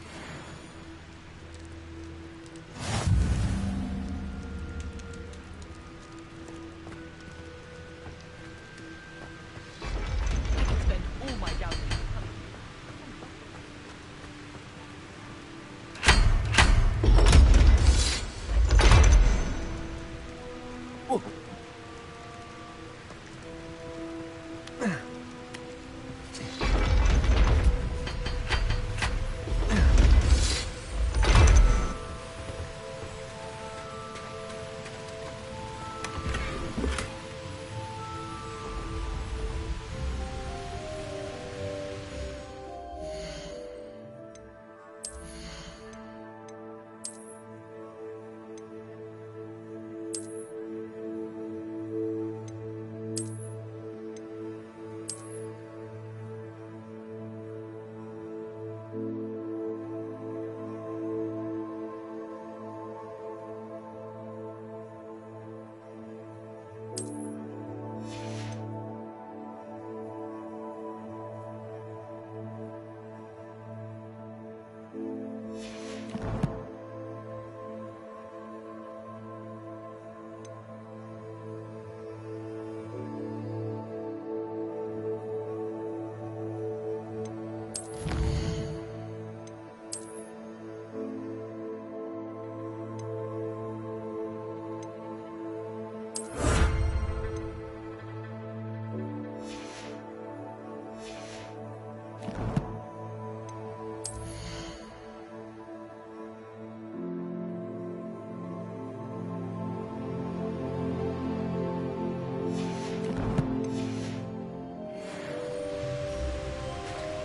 I could spend all my gallons.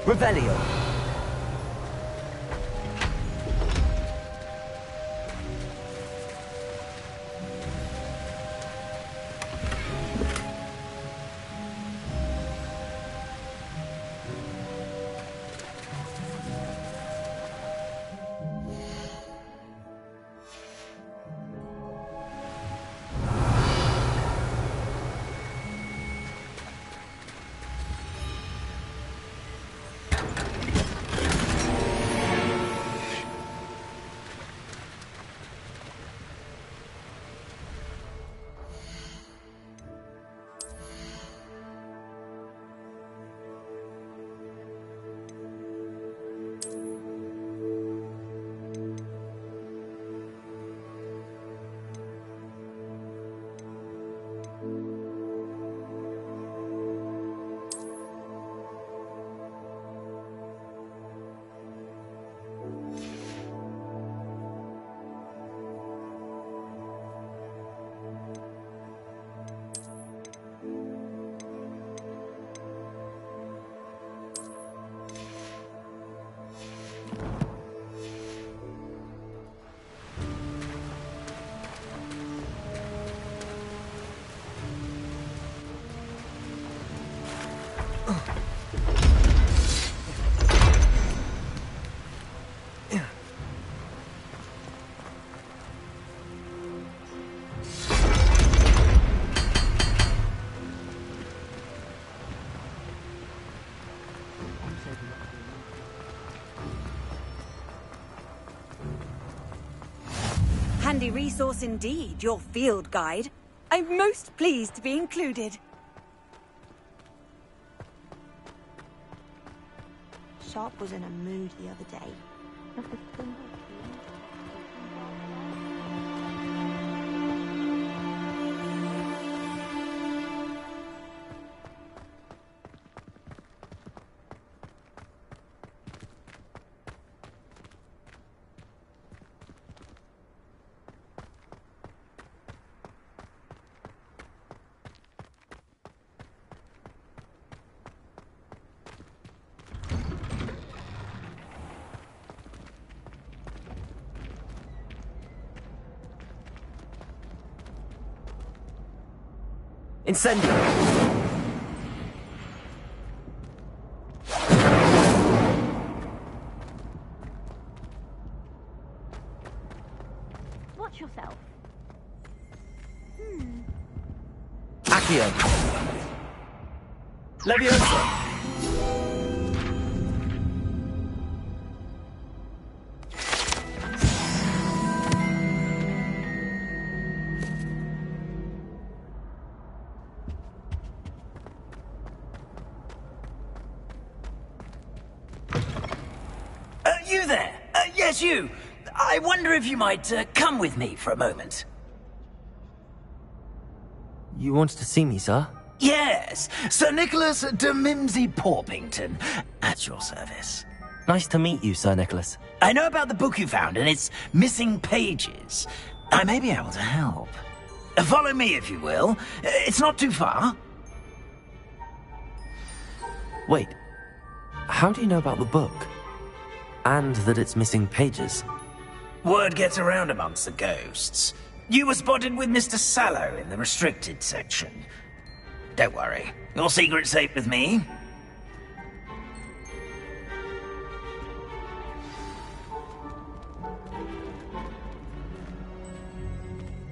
Revelio! Handy resource indeed, your field guide. I'm most pleased to be included. Sharp was in a mood the other day. Incendio! Watch yourself. Accio! Leviosa! You there? Yes, you. I wonder if you might come with me for a moment. You wanted to see me, sir? Yes, Sir Nicholas de Mimsy Porpington, at your service. Nice to meet you, Sir Nicholas. I know about the book you found and its missing pages. I may be able to help. Follow me, if you will. It's not too far. Wait, how do you know about the book? And that it's missing pages? Word gets around amongst the ghosts. You were spotted with Mr. Sallow in the restricted section. Don't worry, your secret's safe with me.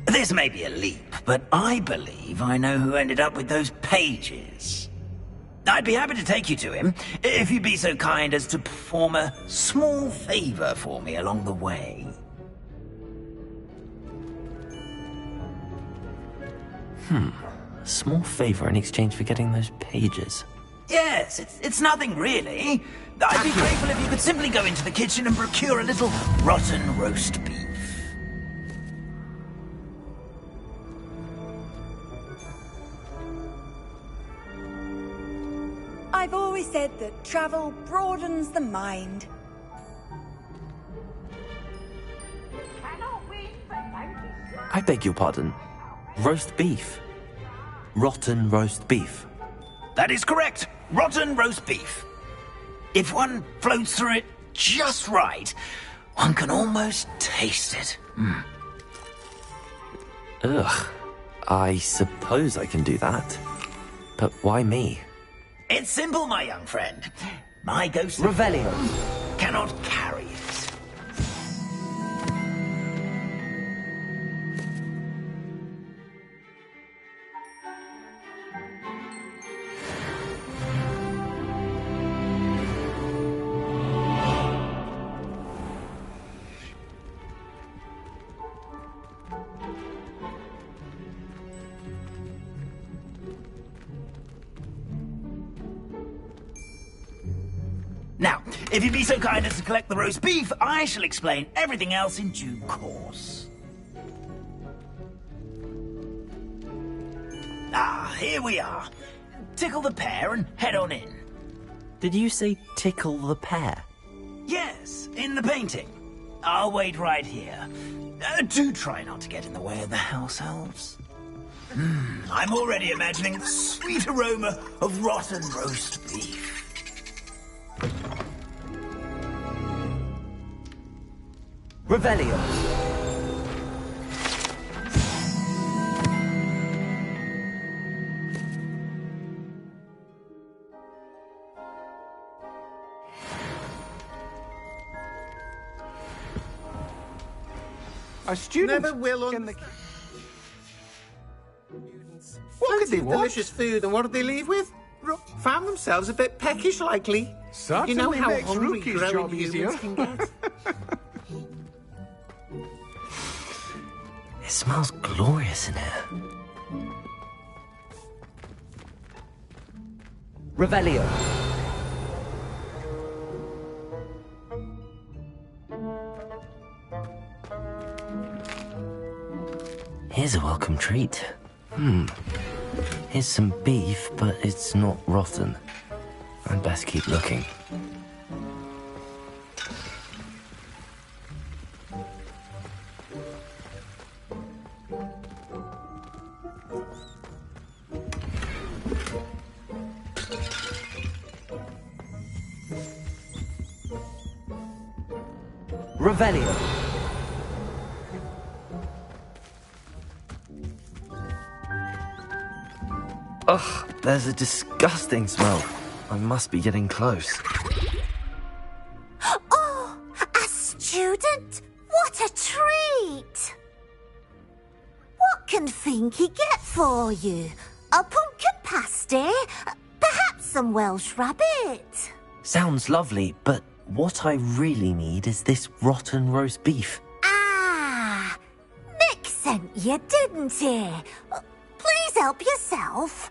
This may be a leap, but I believe I know who ended up with those pages. I'd be happy to take you to him, if you'd be so kind as to perform a small favor for me along the way. A small favor in exchange for getting those pages. Yes, it's nothing really. I'd be grateful if you could simply go into the kitchen and procure a little rotten roast beef. I've always said that travel broadens the mind. I beg your pardon. Roast beef. Rotten roast beef. That is correct. Rotten roast beef. If one floats through it just right, one can almost taste it. Ugh. I suppose I can do that. But why me? It's simple, my young friend. My ghost Revelio cannot carry it. Now, if you'd be so kind as to collect the roast beef, I shall explain everything else in due course. Ah, here we are. Tickle the pear and head on in. Did you say tickle the pear? Yes, in the painting. I'll wait right here. Do try not to get in the way of the house elves. I'm already imagining the sweet aroma of rotten roast beef. Revelio. A student Never will can the... What could they want? Delicious food, and what did they leave with? Found themselves a bit peckish, likely. Certainly you know how makes hungry Rookie's growing job humans easier. can get. It smells glorious in here. Revelio. Here's a welcome treat. Here's some beef, but it's not rotten. I'd best keep looking. Revelio. Ugh, there's a disgusting smell. I must be getting close. Oh, a student? What a treat! What can Finky get for you? A pumpkin pasty? Perhaps some Welsh rabbit? Sounds lovely, but what I really need is this rotten roast beef. Ah, Nick sent you, didn't he? Please help yourself.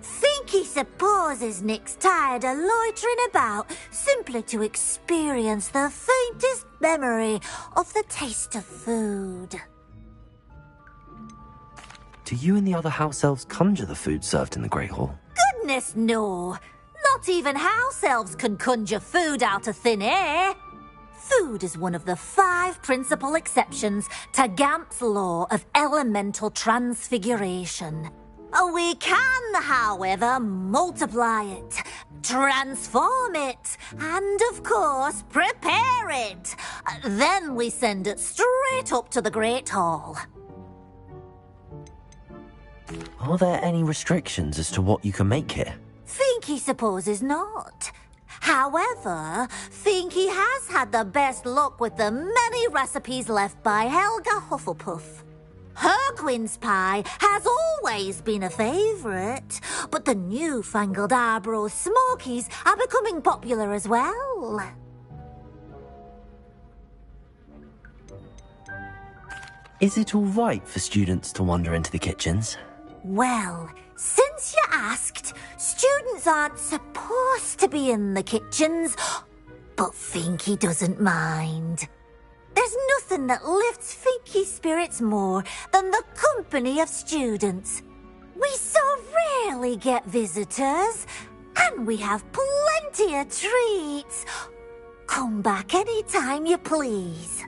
Finky supposes Nick's tired of loitering about simply to experience the faintest memory of the taste of food. Do you and the other house elves conjure the food served in the Great Hall? Goodness, no. Not even house elves can conjure food out of thin air. Food is one of the 5 principal exceptions to Gamp's law of elemental transfiguration. We can, however, multiply it, transform it, and, of course, prepare it. Then we send it straight up to the Great Hall. Are there any restrictions as to what you can make here? Finky supposes not. However, Finky has had the best luck with the many recipes left by Helga Hufflepuff. Her quince pie has always been a favourite, but the newfangled Arbroath Smokies are becoming popular as well. Is it all right for students to wander into the kitchens? Well, since you asked, students aren't supposed to be in the kitchens, but Finky doesn't mind. There's nothing that lifts Finky's spirits more than the company of students. We so rarely get visitors, and we have plenty of treats. Come back any time you please.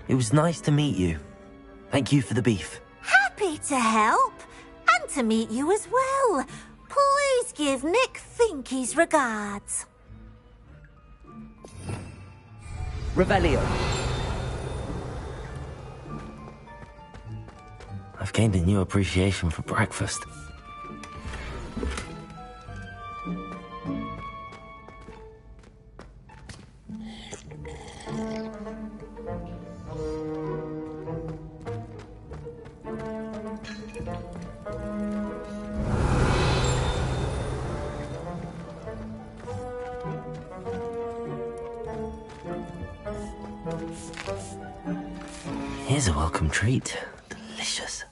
It was nice to meet you. Thank you for the beef. Happy to help, and to meet you as well. Please give Nick Finky's regards. Revelio. I've gained a new appreciation for breakfast. Here's a welcome treat. Delicious.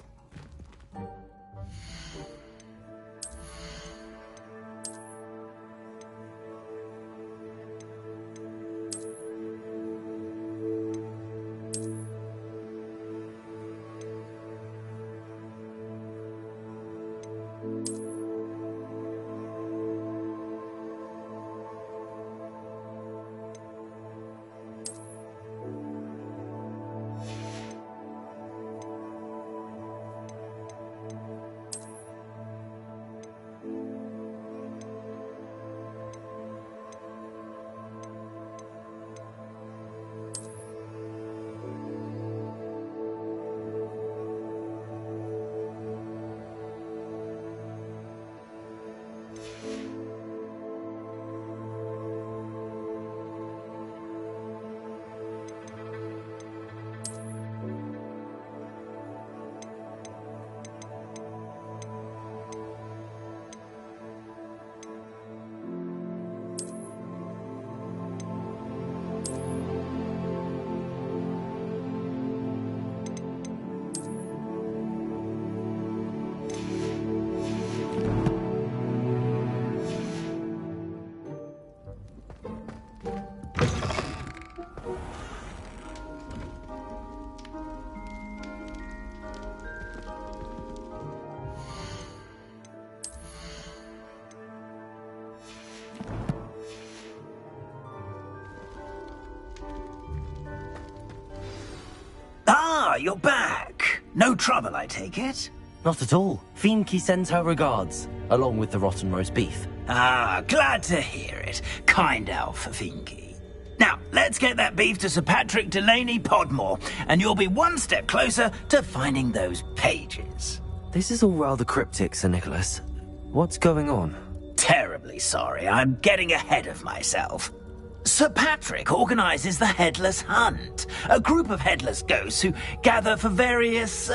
Ah, you're back. No trouble, I take it? Not at all. Finky sends her regards, along with the rotten roast beef. Ah, glad to hear it. Kind elf for Finky. Now, let's get that beef to Sir Patrick Delaney Podmore, and you'll be one step closer to finding those pages. This is all rather cryptic, Sir Nicholas. What's going on? Terribly sorry, I'm getting ahead of myself. Sir Patrick organises the Headless Hunt, a group of headless ghosts who gather for various,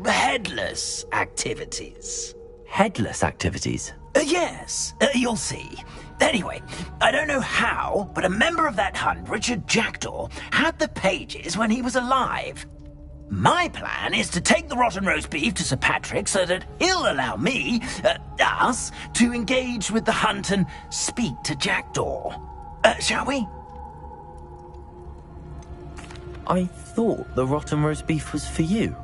headless activities. Headless activities? Yes, you'll see. Anyway, I don't know how, but a member of that hunt, Richard Jackdaw, had the pages when he was alive. My plan is to take the rotten roast beef to Sir Patrick so that he'll allow me, us, to engage with the hunt and speak to Jackdaw. Shall we? I thought the rotten roast beef was for you.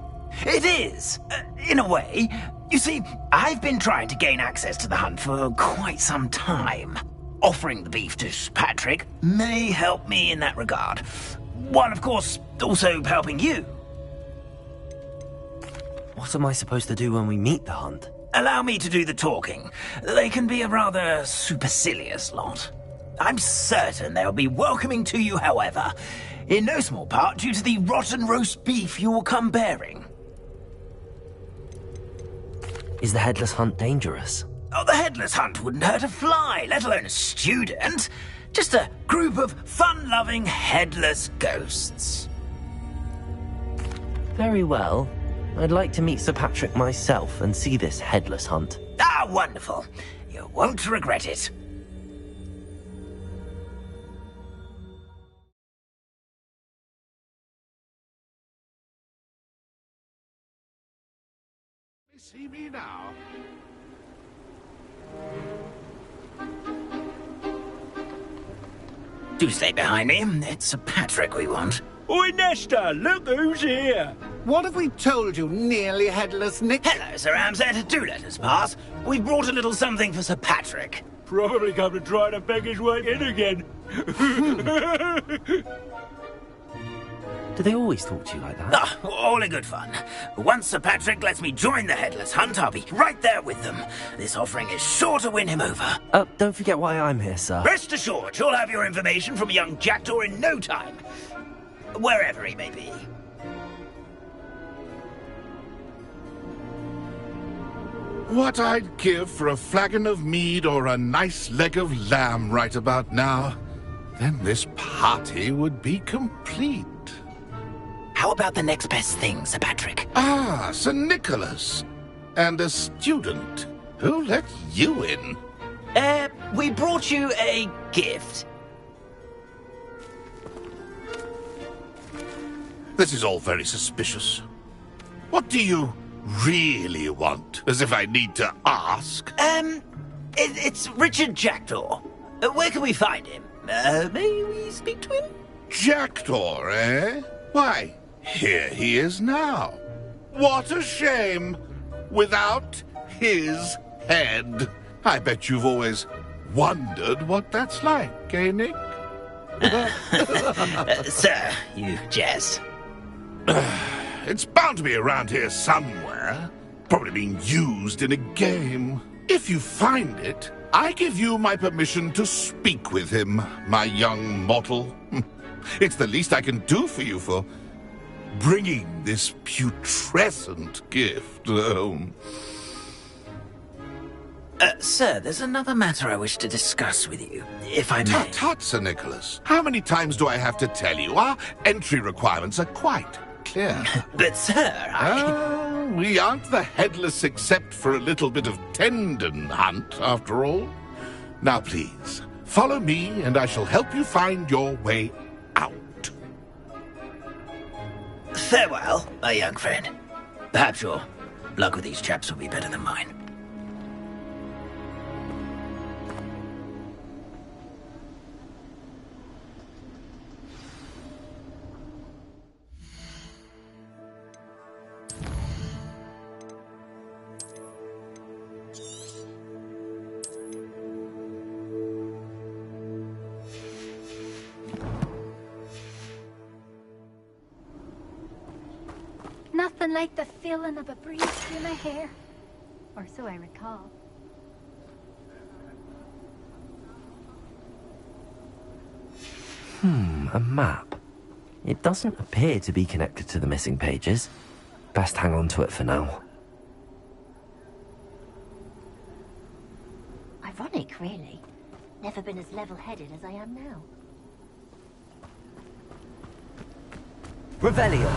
It is, in a way. You see, I've been trying to gain access to the hunt for quite some time. Offering the beef to Sir Patrick may help me in that regard. While, of course, also helping you. What am I supposed to do when we meet the hunt? Allow me to do the talking. They can be a rather supercilious lot. I'm certain they'll be welcoming to you, however, in no small part due to the rotten roast beef you will come bearing. Is the Headless Hunt dangerous? Oh, the Headless Hunt wouldn't hurt a fly, let alone a student. Just a group of fun-loving headless ghosts. Very well. I'd like to meet Sir Patrick myself and see this Headless Hunt. Ah, wonderful. You won't regret it. See me now. Do stay behind me. It's Sir Patrick we want. Oi, Nesta, look who's here. What have we told you, nearly headless Nick? Hello, Sir Ramsed. Do let us pass. We've brought a little something for Sir Patrick. Probably come to try to beg his way in again. Do they always talk to you like that? Ah, all in good fun. Once Sir Patrick lets me join the Headless Hunt, I'll be right there with them. This offering is sure to win him over. Don't forget why I'm here, sir. Rest assured, you'll have your information from young Jackdaw in no time. Wherever he may be. What I'd give for a flagon of mead or a nice leg of lamb right about now. Then this party would be complete. How about the next best thing, Sir Patrick? Ah, Sir Nicholas. And a student. Who let you in? We brought you a gift. This is all very suspicious. What do you really want? As if I need to ask. It's Richard Jackdaw. Where can we find him? May we speak to him? Jackdaw, eh? Why, here he is now. What a shame. Without his head. I bet you've always wondered what that's like, eh, Nick? Sir, you jest. It's bound to be around here somewhere. Probably being used in a game. If you find it, I give you my permission to speak with him, my young mortal. It's the least I can do for you for bringing this putrescent gift home. Sir, there's another matter I wish to discuss with you, if I may. Tut, tut, Sir Nicholas. How many times do I have to tell you? Our entry requirements are quite clear. But, sir, we aren't the headless except for a little bit of tendon hunt, after all. Now, please, follow me, and I shall help you find your way out. Farewell, my young friend. Perhaps your luck with these chaps will be better than mine. Nothing like the feeling of a breeze through my hair. Or so I recall. A map. It doesn't appear to be connected to the missing pages. Best hang on to it for now. really. Never been as level-headed as I am now. Revelio.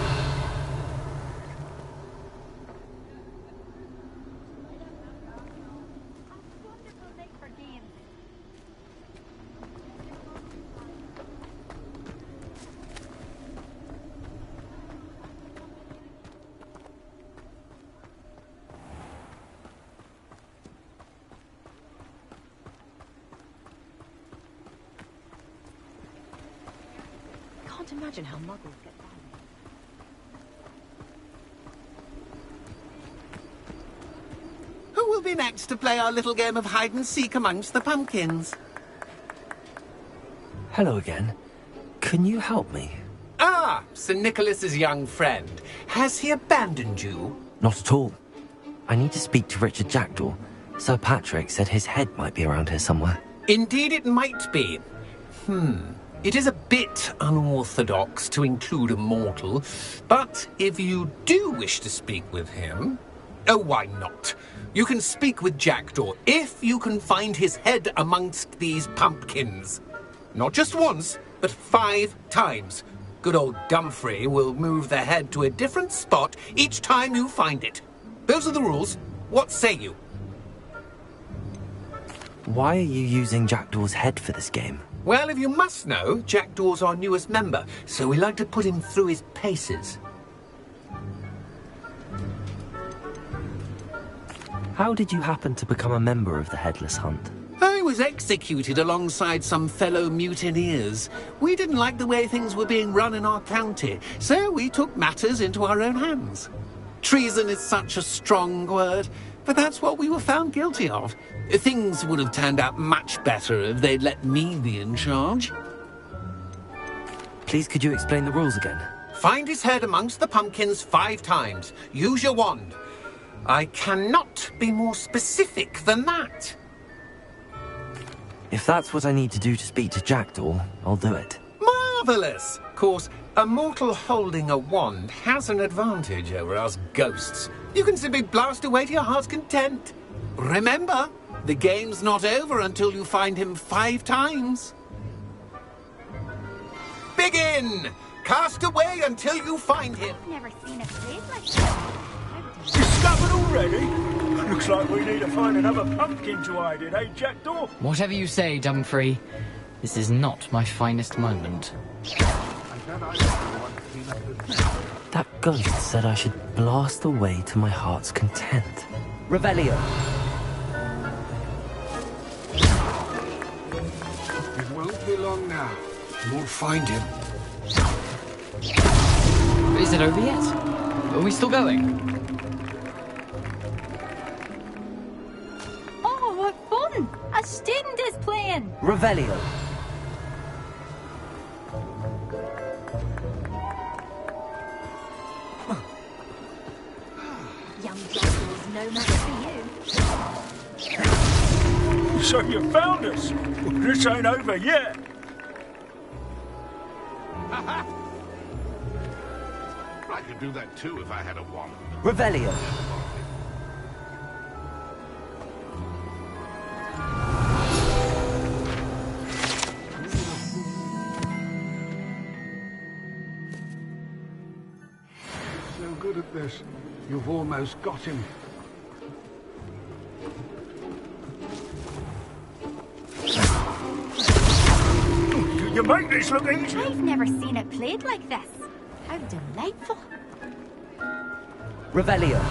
Can't imagine how muggles get by. Who will be next to play our little game of hide-and-seek amongst the pumpkins? Hello again. Can you help me? Ah, Sir Nicholas's young friend. Has he abandoned you? Not at all. I need to speak to Richard Jackdaw. Sir Patrick said his head might be around here somewhere. Indeed it might be. It is a bit unorthodox to include a mortal, but if you do wish to speak with him... Oh, why not? You can speak with Jackdaw if you can find his head amongst these pumpkins. Not just once, but 5 times. Good old Dumfrey will move the head to a different spot each time you find it. Those are the rules. What say you? Why are you using Jackdaw's head for this game? Well, if you must know, Jackdaw's our newest member, so we like to put him through his paces. How did you happen to become a member of the Headless Hunt? I was executed alongside some fellow mutineers. We didn't like the way things were being run in our county, so we took matters into our own hands. Treason is such a strong word, but that's what we were found guilty of. Things would have turned out much better if they'd let me be in charge. Please, could you explain the rules again? Find his head amongst the pumpkins 5 times. Use your wand. I cannot be more specific than that. If that's what I need to do to speak to Jackdaw, I'll do it. Marvellous! Of course, a mortal holding a wand has an advantage over us ghosts. You can simply blast away to your heart's content. Remember, the game's not over until you find him 5 times. Begin! Cast away until you find him. I've never seen a place like that. Discovered already? Looks like we need to find another pumpkin to hide in, eh, Jackdaw? Whatever you say, Dumfrey. This is not my finest moment. That ghost said I should blast away to my heart's content. Revelio. It won't be long now. We'll find him. Is it over yet? Are we still going? Oh, what fun! A student is playing! Revelio. Young Jackdaw's no match for you. So you found us? Well, this ain't over yet. I could do that too if I had a wand. Revelio. So good at this. You've almost got him. You make this look easy. I've never seen it played like this. How delightful. Revelio.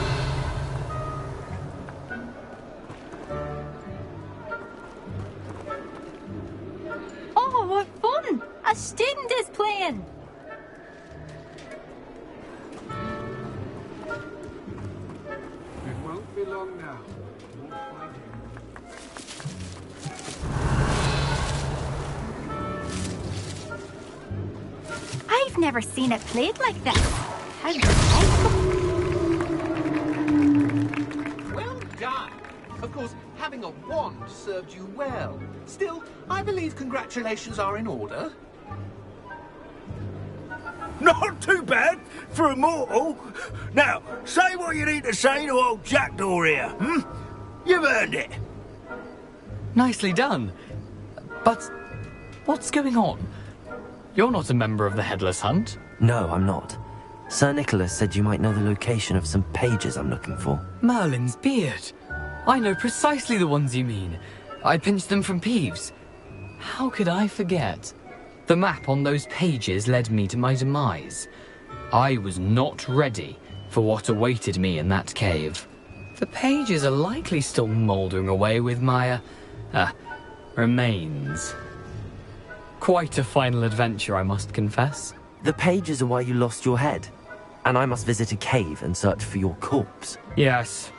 Oh, what fun! A student is playing! It won't be long now. We'll find him. I've never seen it played like this. How delightful. Well done. Of course, having a wand served you well. Still, I believe congratulations are in order. Not too bad for a mortal. Now, say what you need to say to old Jackdaw here, You've earned it. Nicely done. But what's going on? You're not a member of the Headless Hunt. No, I'm not. Sir Nicholas said you might know the location of some pages I'm looking for. Merlin's beard. I know precisely the ones you mean. I pinched them from Peeves. How could I forget? The map on those pages led me to my demise. I was not ready for what awaited me in that cave. The pages are likely still mouldering away with my, remains. Quite a final adventure, I must confess. The pages are why you lost your head, and I must visit a cave and search for your corpse. Yes.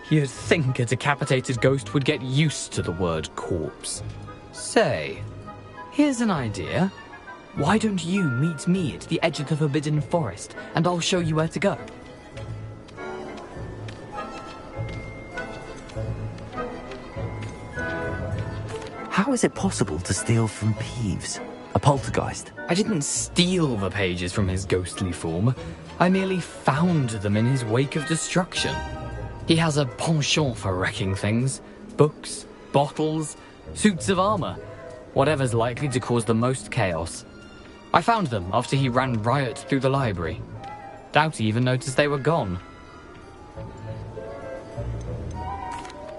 You'd think a decapitated ghost would get used to the word corpse. Say, here's an idea. Why don't you meet me at the edge of the Forbidden Forest, and I'll show you where to go? How is it possible to steal from Peeves? A poltergeist? I didn't steal the pages from his ghostly form. I merely found them in his wake of destruction. He has a penchant for wrecking things. Books, bottles, suits of armor. Whatever's likely to cause the most chaos. I found them after he ran riot through the library. Doubt he even noticed they were gone.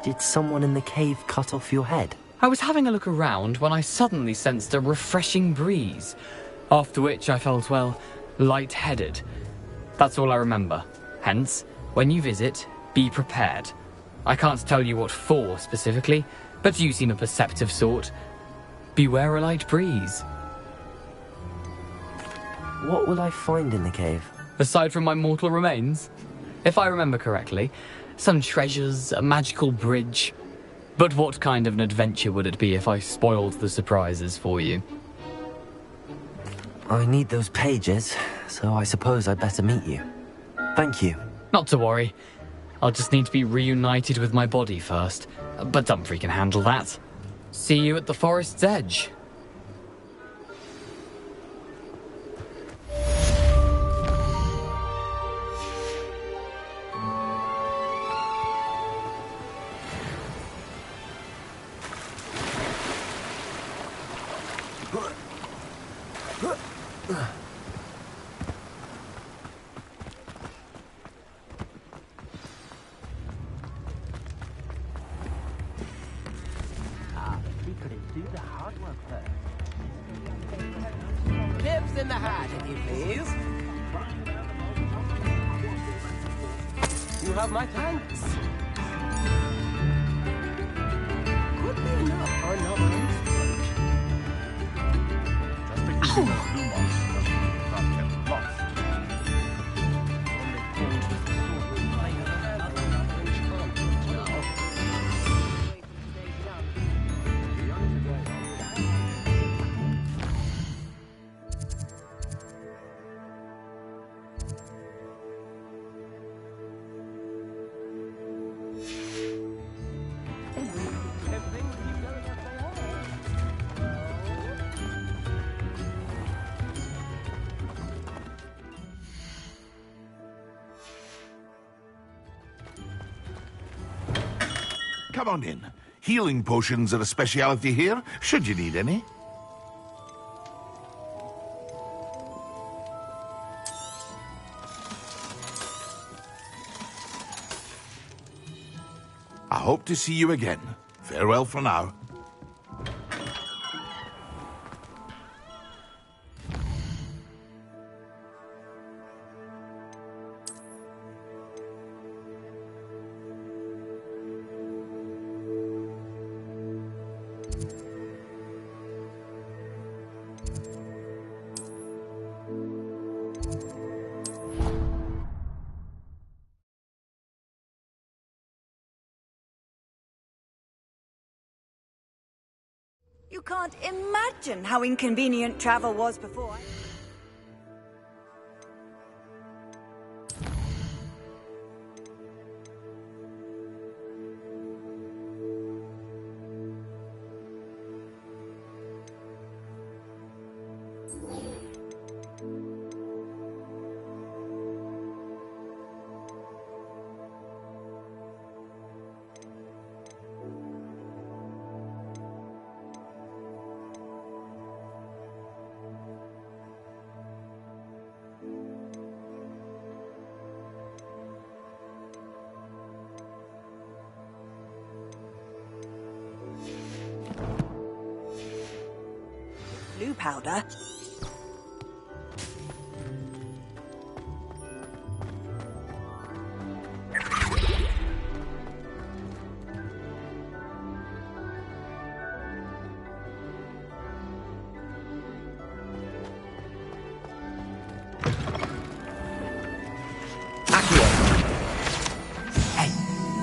Did someone in the cave cut off your head? I was having a look around when I suddenly sensed a refreshing breeze, after which I felt, well, lightheaded. That's all I remember. Hence, when you visit, be prepared. I can't tell you what for specifically, but you seem a perceptive sort. Beware a light breeze. What will I find in the cave? Aside from my mortal remains? If I remember correctly, some treasures, a magical bridge. But what kind of an adventure would it be if I spoiled the surprises for you? I need those pages, so I suppose I'd better meet you. Thank you. Not to worry. I'll just need to be reunited with my body first. But Dumfrey can handle that. See you at the forest's edge. Clips in the hat, if you please. You have my thanks. Could be enough for another instant. Just because you know Lumos doesn't mean you can't get lost. Come on in. Healing potions are a speciality here, should you need any. I hope to see you again. Farewell for now. You can't imagine how inconvenient travel was before. powder.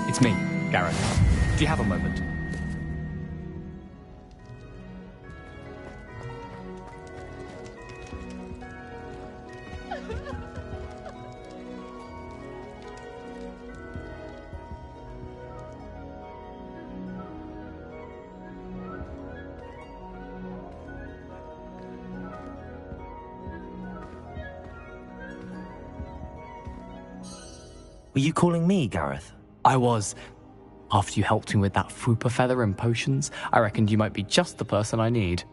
It's me, Gareth. Do you have a moment? Were you calling me, Gareth? I was. After you helped me with that Fupa feather and potions, I reckoned you might be just the person I need.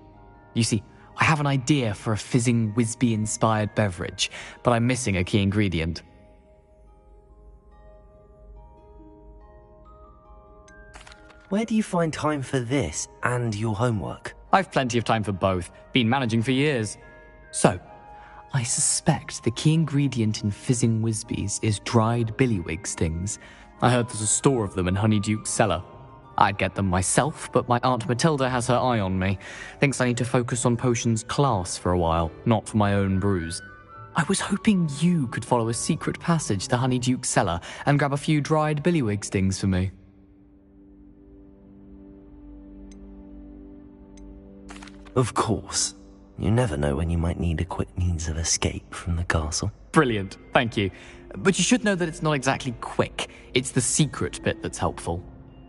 You see, I have an idea for a fizzing Whisby-inspired beverage, but I'm missing a key ingredient. Where do you find time for this and your homework? I've plenty of time for both. Been managing for years. So, I suspect the key ingredient in fizzing Whisbies is dried billywig stings. I heard there's a store of them in Honeyduke's cellar. I'd get them myself, but my Aunt Matilda has her eye on me. Thinks I need to focus on potions class for a while, not for my own brews. I was hoping you could follow a secret passage to Honeyduke's cellar and grab a few dried billywig stings for me. Of course. You never know when you might need a quick means of escape from the castle. Brilliant, thank you. But you should know that it's not exactly quick. It's the secret bit that's helpful.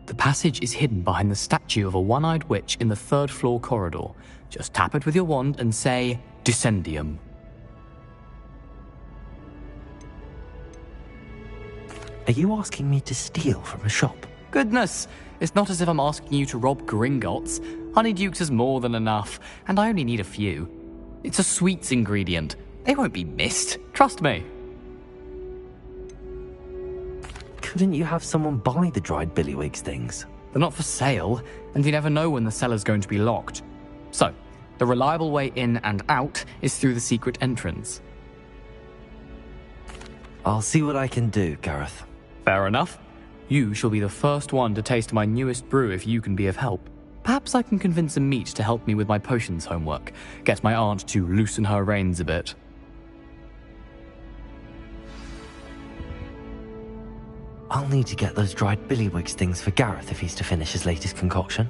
The passage is hidden behind the statue of a one-eyed witch in the third-floor corridor. Just tap it with your wand and say, Descendium. Are you asking me to steal from a shop? Goodness, it's not as if I'm asking you to rob Gringotts. Honeyduke's has more than enough, and I only need a few. It's a sweets ingredient. They won't be missed, trust me. Couldn't you have someone buy the dried billywig stings? They're not for sale, and you never know when the cellar's going to be locked. So, the reliable way in and out is through the secret entrance. I'll see what I can do, Gareth. Fair enough. You shall be the first one to taste my newest brew if you can be of help. Perhaps I can convince a meat to help me with my potions homework. Get my aunt to loosen her reins a bit. I'll need to get those dried billywig stings for Gareth if he's to finish his latest concoction.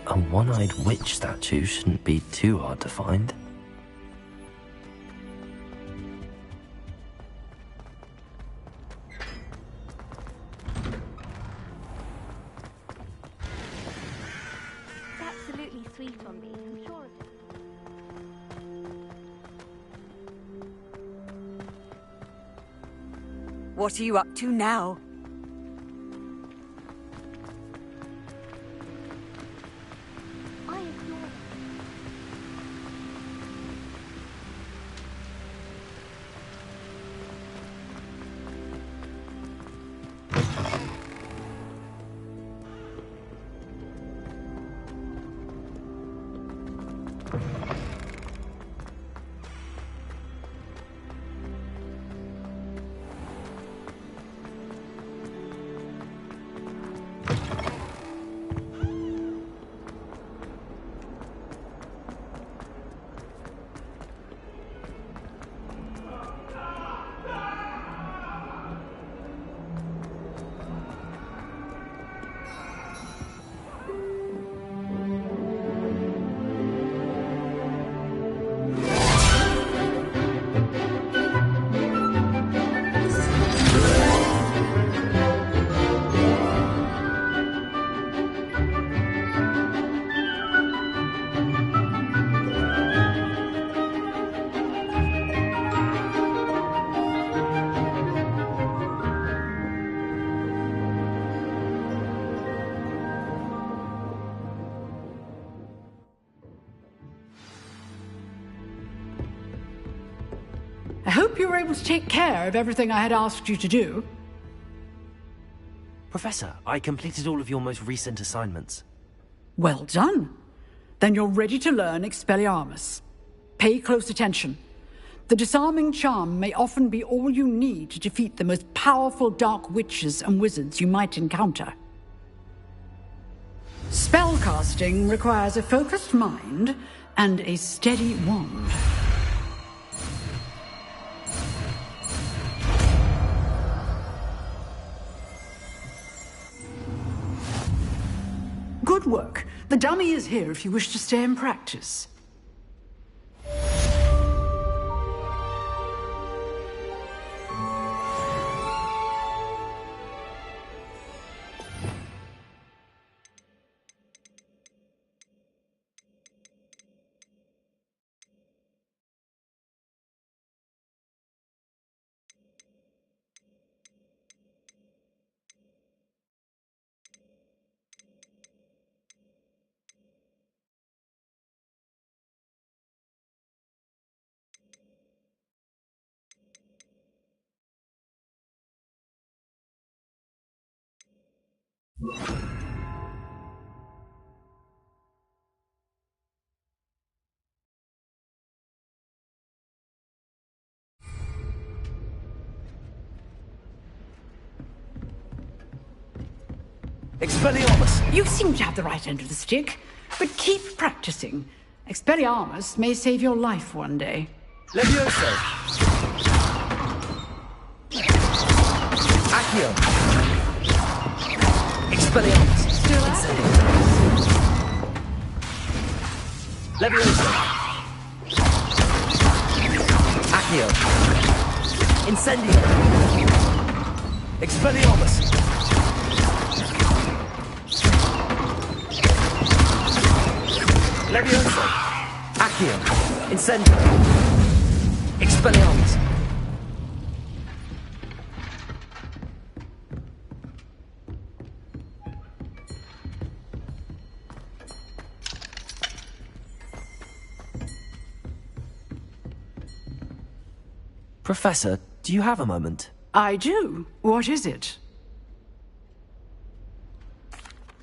A one-eyed witch statue shouldn't be too hard to find. It's absolutely sweet on me, I'm sure of it. What are you up to now? I hope you were able to take care of everything I had asked you to do. Professor, I completed all of your most recent assignments. Well done. Then you're ready to learn Expelliarmus. Pay close attention. The disarming charm may often be all you need to defeat the most powerful dark witches and wizards you might encounter. Spellcasting requires a focused mind and a steady wand. Good work. The dummy is here if you wish to stay and practice. Expelliarmus! You seem to have the right end of the stick, but keep practicing. Expelliarmus may save your life one day. Levioso! Accio! Expelliarmus! Still at it? Levioso! Accio! Incendio! Expelliarmus! Levioso! Accio! Incendio! Expelliarmus! Professor, do you have a moment? I do. What is it?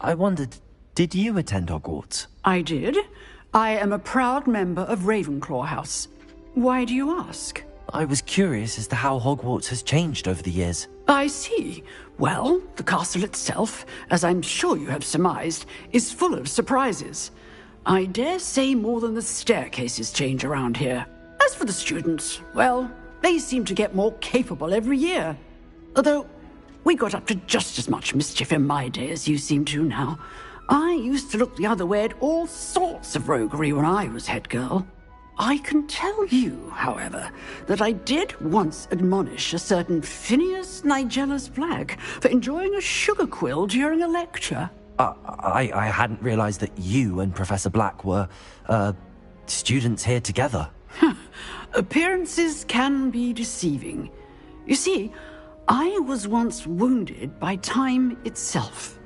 I wondered, did you attend Hogwarts? I did. I am a proud member of Ravenclaw House. Why do you ask? I was curious as to how Hogwarts has changed over the years. I see. Well, the castle itself, as I'm sure you have surmised, is full of surprises. I dare say more than the staircases change around here. As for the students, well, they seem to get more capable every year. Although, we got up to just as much mischief in my day as you seem to now. I used to look the other way at all sorts of roguery when I was head girl. I can tell you, however, that I did once admonish a certain Phineas Nigellus Black for enjoying a sugar quill during a lecture. I hadn't realized that you and Professor Black were, students here together. Appearances can be deceiving. You see, I was once wounded by time itself.